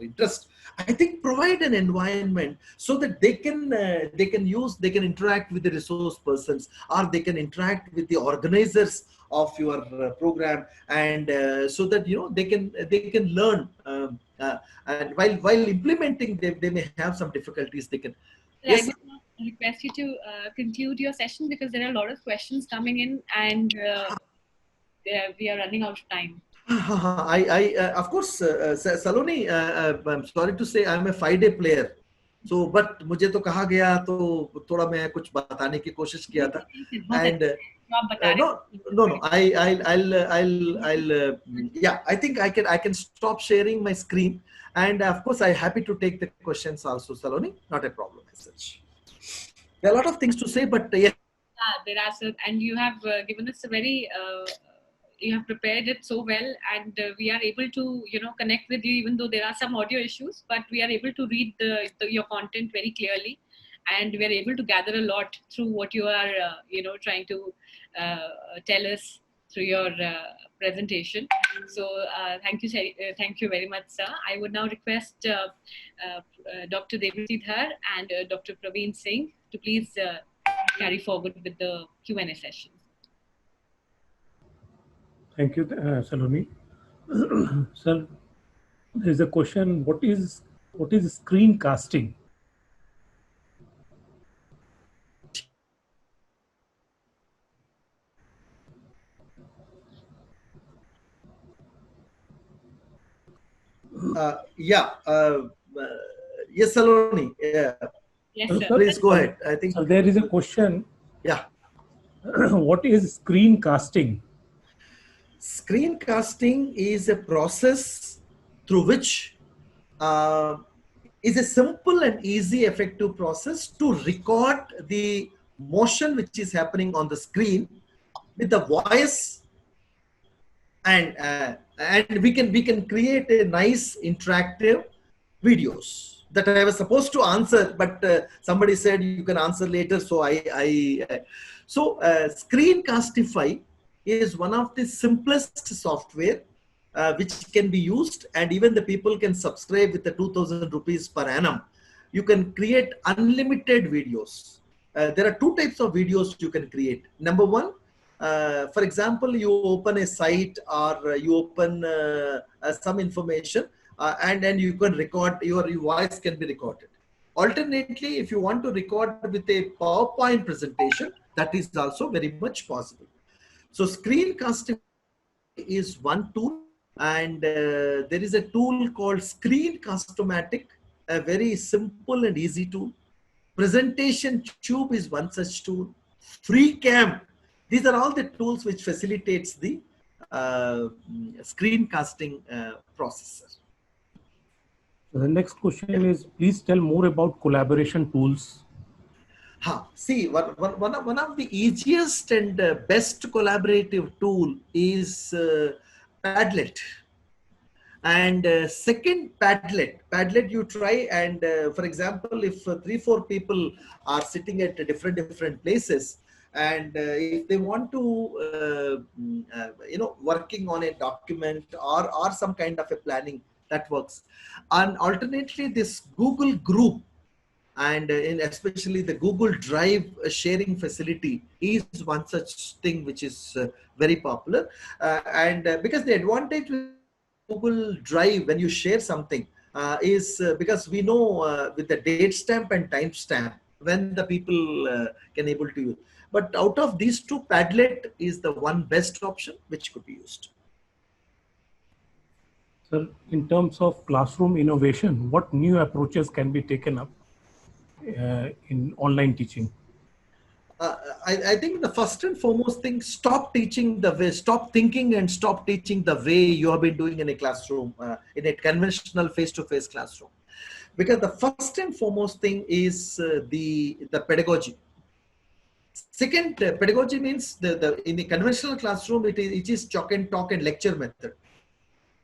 interest. I think provide an environment so that they can interact with the resource persons, or they can interact with the organizers of your program, and so that they can learn, and while implementing, they may have some difficulties. They can. Yes. Yes. I would request you to conclude your session, because there are a lot of questions coming in, and we are running out of time. Of course, Saloni, I'm sorry to say I'm a 5-day player. So, but मुझे तो कहा गया, तो थोड़ा मैं कुछ बताने की कोशिश किया था. And no, yeah, I think I can stop sharing my screen, and of course I'm happy to take the questions also, Saloni. Not a problem as such. There are a lot of things to say, but yeah. There are some, and you have given us a very you have prepared it so well, and we are able to connect with you, even though there are some audio issues, but we are able to read your content very clearly, and we are able to gather a lot through what you are trying to tell us through your presentation. So thank you very much, sir. I would now request Dr. Devjit Dhar and Dr. Praveen Singh to please carry forward with the Q&A session. Thank you, Saloni. Sir, there is a question. What is screencasting? Yes, Saloni. Yeah. Yes, sir. Please go ahead. I think there is a question. Yeah. What is screencasting? Screencasting is a process through which is a simple and easy, effective process to record the motion which is happening on the screen with the voice, and we can create a nice interactive videos that I was supposed to answer, but somebody said you can answer later. So Screencastify is one of the simplest software which can be used, and even the people can subscribe with the 2,000 rupees per annum. You can create unlimited videos. There are two types of videos you can create. Number one, for example, you open a site, or you open some information, and then you can record, your voice can be recorded. Alternately, if you want to record with a PowerPoint presentation, that is also very much possible. So Screencasting is one tool, and there is a tool called Screencast-O-Matic, a very simple and easy tool. Presentation Tube is one such tool. FreeCam These are all the tools which facilitates the screencasting processor. The next question is, please tell more about collaboration tools. See, one of the easiest and best collaborative tool is Padlet. And second, Padlet you try, and for example, if 3-4 people are sitting at different places, and if they want to working on a document or some kind of a planning, that works. And alternately, this Google group and especially the Google Drive sharing facility is one such thing which is very popular, and because the advantage with Google Drive when you share something is because we know with the date stamp and time stamp when the people can able to use. But out of these two, Padlet is the one best option which could be used. Sir, in terms of classroom innovation, what new approaches can be taken up in online teaching? I think the first and foremost thing, stop teaching the way, stop thinking and stop teaching the way you have been doing in a classroom, in a conventional face-to-face classroom. Because the first and foremost thing is the pedagogy. Second, pedagogy means in the conventional classroom, it is chalk and talk and lecture method.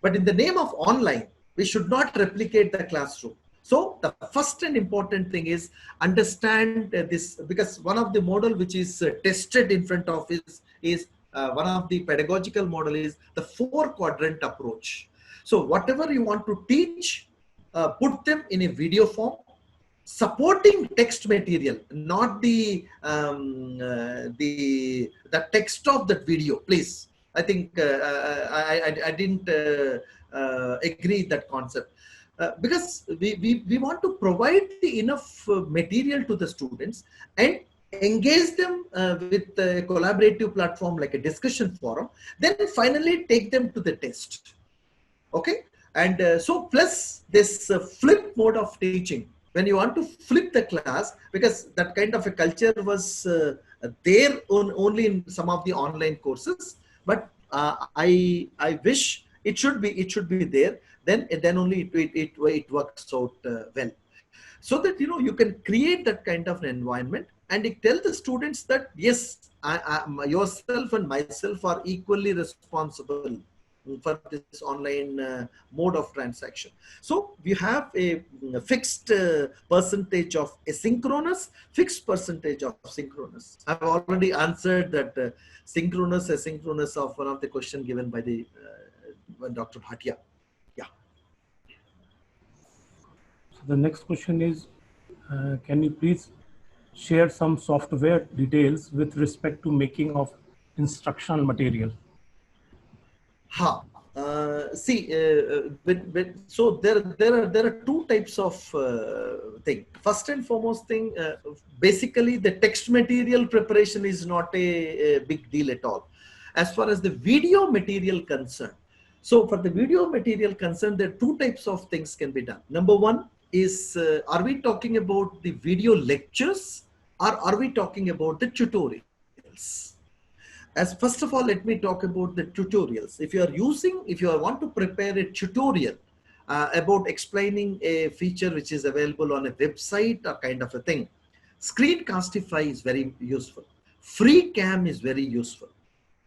But in the name of online, we should not replicate the classroom. So the first and important thing is understand this, because one of the model which is tested in front of is one of the pedagogical model is the 4-quadrant approach. So whatever you want to teach, put them in a video form, supporting text material, not the text of that video, please. I think I didn't agree that concept. Because we want to provide the enough material to the students and engage them with a collaborative platform like a discussion forum, then finally take them to the test. Okay, and so plus this flip mode of teaching, when you want to flip the class, because that kind of a culture was there only in some of the online courses, but I wish it should be there. Then only it works out well, so that you can create that kind of an environment and tell the students that yes, yourself and myself are equally responsible for this online mode of transaction. So we have a fixed percentage of asynchronous, fixed percentage of synchronous. I've already answered that synchronous, asynchronous of one of the question given by the Dr. Bhatia. The next question is, can you please share some software details with respect to making of instructional material? So there are two types of thing. First and foremost thing, basically the text material preparation is not a big deal at all. As far as the video material concerned, so for the video material concerned, there are two types of things can be done. Number one is, are we talking about the video lectures or are we talking about the tutorials? As first of all, let me talk about the tutorials. If you want to prepare a tutorial about explaining a feature which is available on a website or kind of a thing, Screencastify is very useful. FreeCam is very useful.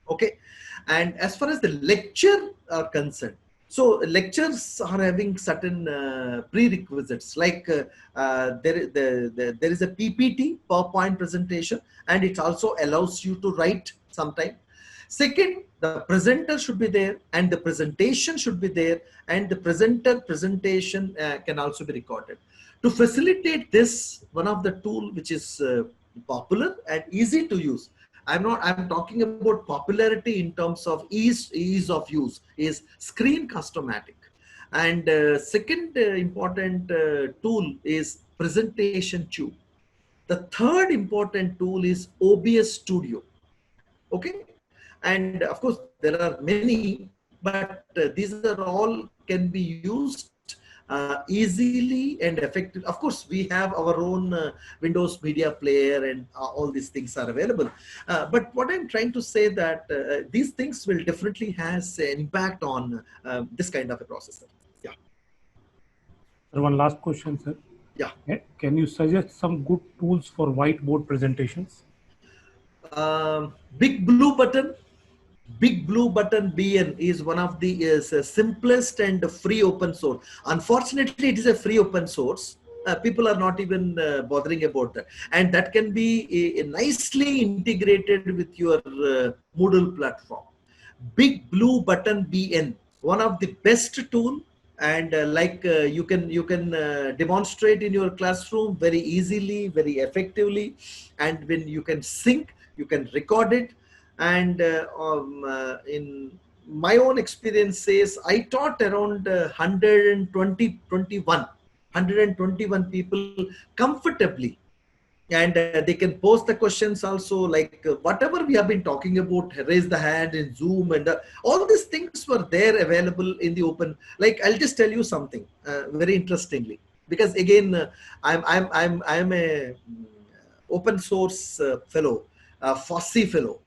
Okay, and as far as the lecture are concerned, so lectures are having certain prerequisites, like there is a PPT, PowerPoint presentation, and it also allows you to write sometime. Second, the presenter should be there and the presentation should be there, and the presentation can also be recorded. To facilitate this, one of the tool which is popular and easy to use, I'm talking about popularity in terms of ease of use, is Screencast-O-Matic. And second important tool is Presentation Tube. The third important tool is OBS Studio. Okay, and of course there are many, but these are all can be used easily and effective. Of course, we have our own Windows media player and all these things are available. But what I'm trying to say that these things will definitely has an impact on this kind of a processor. Yeah. Sir, one last question, sir. Yeah. Can you suggest some good tools for whiteboard presentations? Big Blue Button. Big Blue Button BN is one of the simplest and free open source. Unfortunately, it is a free open source. People are not even bothering about that, and that can be nicely integrated with your Moodle platform. Big Blue Button BN, one of the best tool, and you can demonstrate in your classroom very easily, very effectively, and when you can sync, you can record it. And in my own experience says, I taught around 121 people comfortably, and they can post the questions also, like whatever we have been talking about, raise the hand in Zoom, and all these things were there available in the open. Like, I'll just tell you something very interestingly, because again, I'm a open source fellow, FOSSI fellow.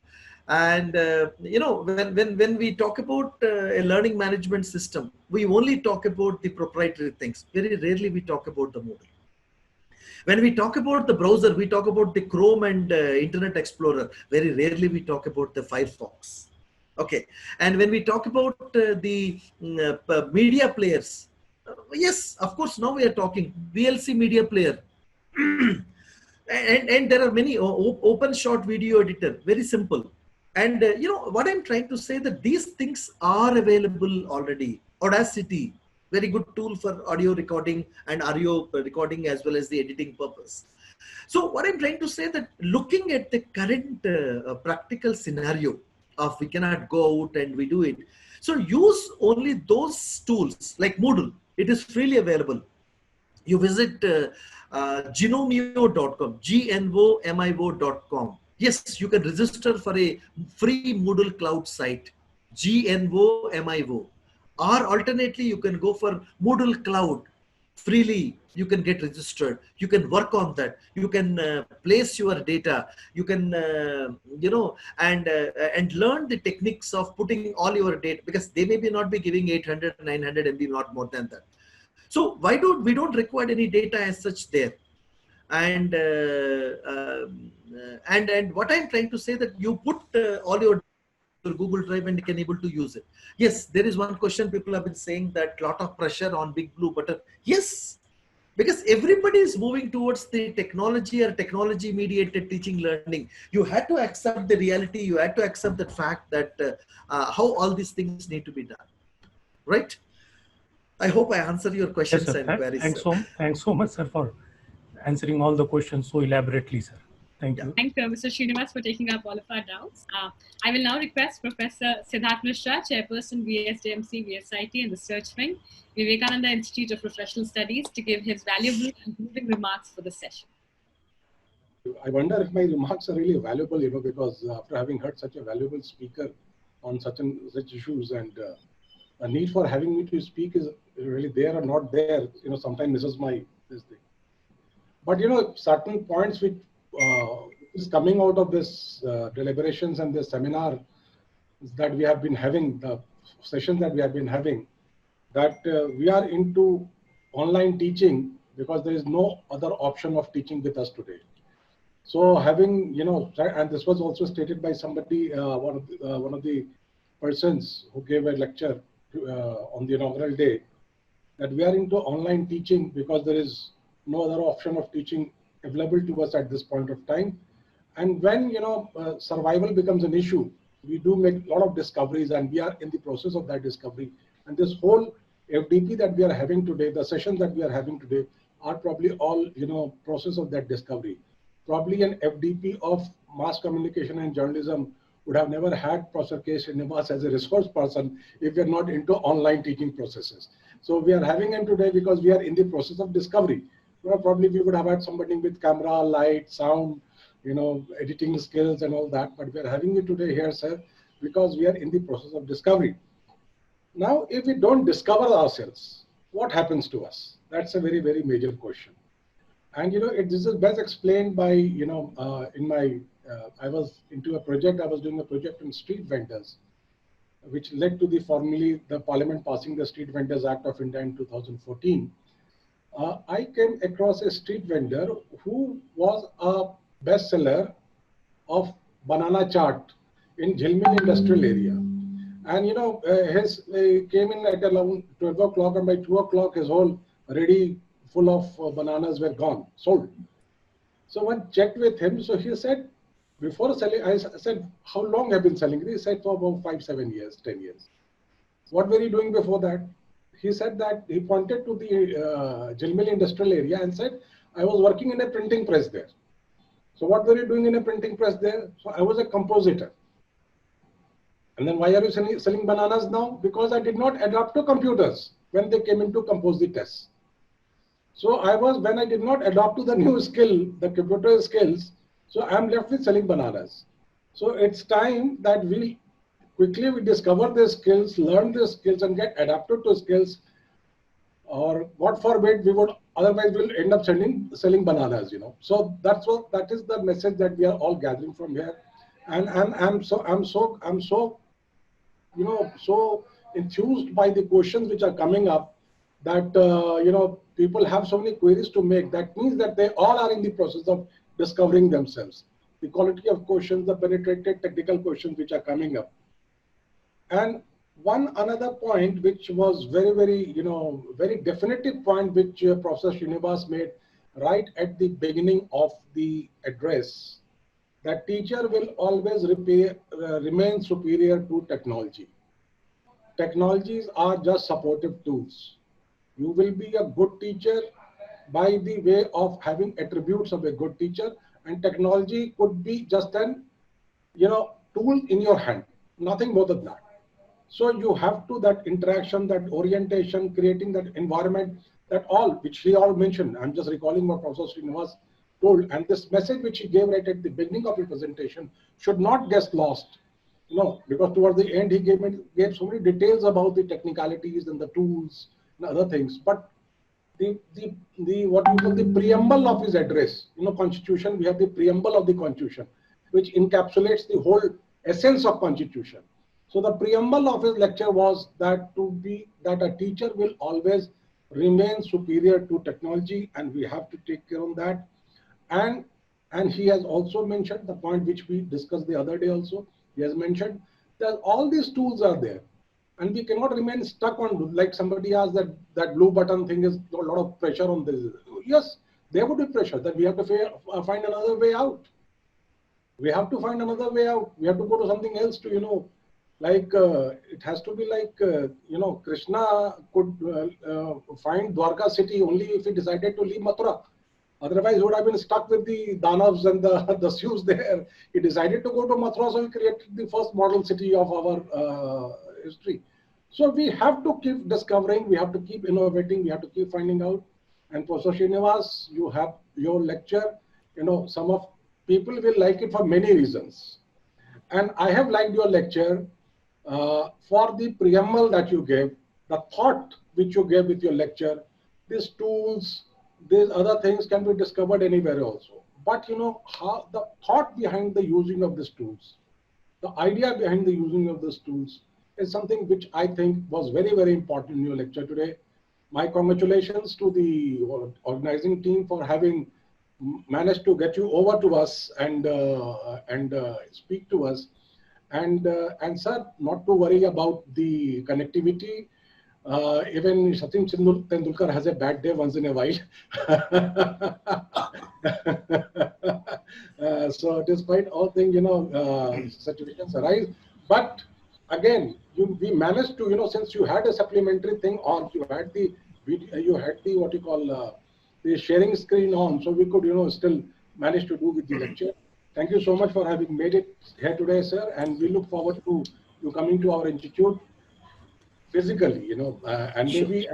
And when we talk about a learning management system, we only talk about the proprietary things. Very rarely we talk about the Moodle. When we talk about the browser, we talk about the Chrome and Internet Explorer. Very rarely we talk about the Firefox. Okay. And when we talk about the media players, yes, of course, now we are talking VLC media player. And there are many open short video editor, very simple. And what I'm trying to say, that these things are available already. Audacity, very good tool for audio recording and audio recording as well as the editing purpose. So what I'm trying to say, that looking at the current practical scenario of we cannot go out and we do it. So use only those tools like Moodle. It is freely available. You visit gnomio.com, gnomio.com. Yes, you can register for a free Moodle cloud site, gnomio. Or alternately, you can go for Moodle cloud. Freely, you can get registered. You can work on that. You can place your data. You can, and learn the techniques of putting all your data, because they may be not be giving 800, 900 MB, not more than that. So why don't we don't require any data as such there? And and what I'm trying to say, that you put all your Google Drive and you can able to use it. Yes, there is one question people have been saying, that lot of pressure on Big Blue Button. Yes, because everybody is moving towards the technology or technology mediated teaching learning. You had to accept the reality. You had to accept that fact that how all these things need to be done, right? I hope I answered your questions Yes, sir. and queries. Thanks so much, sir, for answering all the questions so elaborately, sir. Thank you. Thank you, Mr. Sriniwas, for taking up all of our doubts. I will now request Professor Siddharth Mishra, Chairperson VSJMC VSIT and Research Wing, Vivekananda Institute of Professional Studies, to give his valuable and moving remarks for the session. I wonder if my remarks are really valuable, because after having heard such a valuable speaker on such issues, and a need for having me to speak is really there or not there, sometimes misses this thing. But certain points which is coming out of this deliberations and this seminar that we have been having, the sessions that we have been having, that we are into online teaching because there is no other option of teaching with us today. So having, and this was also stated by somebody, one of the persons who gave a lecture on the inaugural day, that we are into online teaching because there is no other option of teaching available to us at this point of time. And when survival becomes an issue, we do make a lot of discoveries, and we are in the process of that discovery. And this whole FDP that we are having today, the sessions that we are having today, are probably all process of that discovery. Probably an FDP of mass communication and journalism would have never had Professor K Sriniwas as a resource person if we are not into online teaching processes. So we are having him today because we are in the process of discovery. Probably we would have had somebody with camera, light, sound, editing skills and all that. But we are having you today here, sir, because we are in the process of discovery. Now, if we don't discover ourselves, what happens to us? That's a very, very major question. And this is best explained by, in my, I was into a project, I was doing a project on street vendors, which led to the Parliament passing the Street Vendors Act of India in 2014. I came across a street vendor who was a bestseller of banana chaat in Jilmin industrial area. And he came in at around 12 o'clock, and by 2 o'clock his whole ready full of bananas were gone, sold. So one checked with him. So he said, before selling, I said, how long have you been selling? He said, for about 5, 7 years, 10 years. What were you doing before that? He said that he pointed to the Jilmil industrial area and said, I was working in a printing press there. So what were you doing in a printing press there? So I was a compositor. And then why are you selling bananas now? Because I did not adapt to computers when they came into composite tests. So when I did not adapt to the new skill, the computer skills, so I'm left with selling bananas. So it's time that we discover the skills, learn the skills, and get adapted to skills. Or God forbid, otherwise we'll end up selling bananas. So that is the message that we are all gathering from here. And I'm so so enthused by the questions which are coming up, that people have so many queries to make. That means that they all are in the process of discovering themselves. The quality of questions, the penetrated technical questions which are coming up. And one another point which was very, very, very definitive point which Professor Sriniwas made right at the beginning of the address, that teacher will always remain superior to technology. Technologies are just supportive tools. You will be a good teacher by the way of having attributes of a good teacher, and technology could be just an tool in your hand, nothing more than that. So you have to, that interaction, that orientation, creating that environment, that all which he all mentioned. I'm just recalling what Professor Sriniwas told, and this message which he gave right at the beginning of the presentation should not get lost. Because towards the end he gave so many details about the technicalities and the tools and other things. But the what we call the preamble of his address, Constitution, we have the preamble of the Constitution, which encapsulates the whole essence of Constitution. So the preamble of his lecture was that a teacher will always remain superior to technology, and we have to take care of that. And he has also mentioned the point which we discussed the other day also. He has mentioned that all these tools are there, and we cannot remain stuck on, like somebody asked, that blue button thing is a lot of pressure on this. Yes, there would be pressure, that we have to find another way out. We have to find another way out. We have to go to something else to, it has to be like, Krishna could find Dwarka city only if he decided to leave Mathura. Otherwise, he would have been stuck with the Danavs and the Sioux there. He decided to go to Mathura, so he created the first model city of our history. So we have to keep discovering, we have to keep innovating, we have to keep finding out. And Professor Sriniwas, you have your lecture, some of people will like it for many reasons. And I have liked your lecture for the preamble that you gave, the thought which you gave with your lecture. These tools, these other things can be discovered anywhere also. But how the thought behind the using of these tools, the idea behind the using of these tools is something which I think was very, very important in your lecture today. My congratulations to the organizing team for having managed to get you over to us and speak to us. And sir, not to worry about the connectivity. Even Sachin Tendulkar has a bad day once in a while. So despite all things, situations arise. But again, we managed to, since you had a supplementary thing on, you had the what you call the sharing screen on, so we could, still manage to do with the lecture. Thank you so much for having made it here today, sir. And we look forward to you coming to our institute physically, and Sure. maybe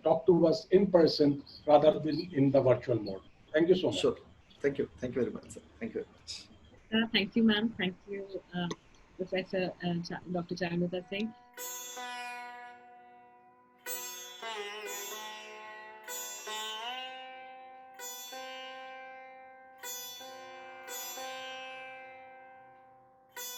talk to us in person rather than in the virtual mode. Thank you so much. Sure. Thank you. Thank you very much, sir. Thank you very much. Thank you, ma'am. Thank you, Professor Dr. Sriniwas Singh.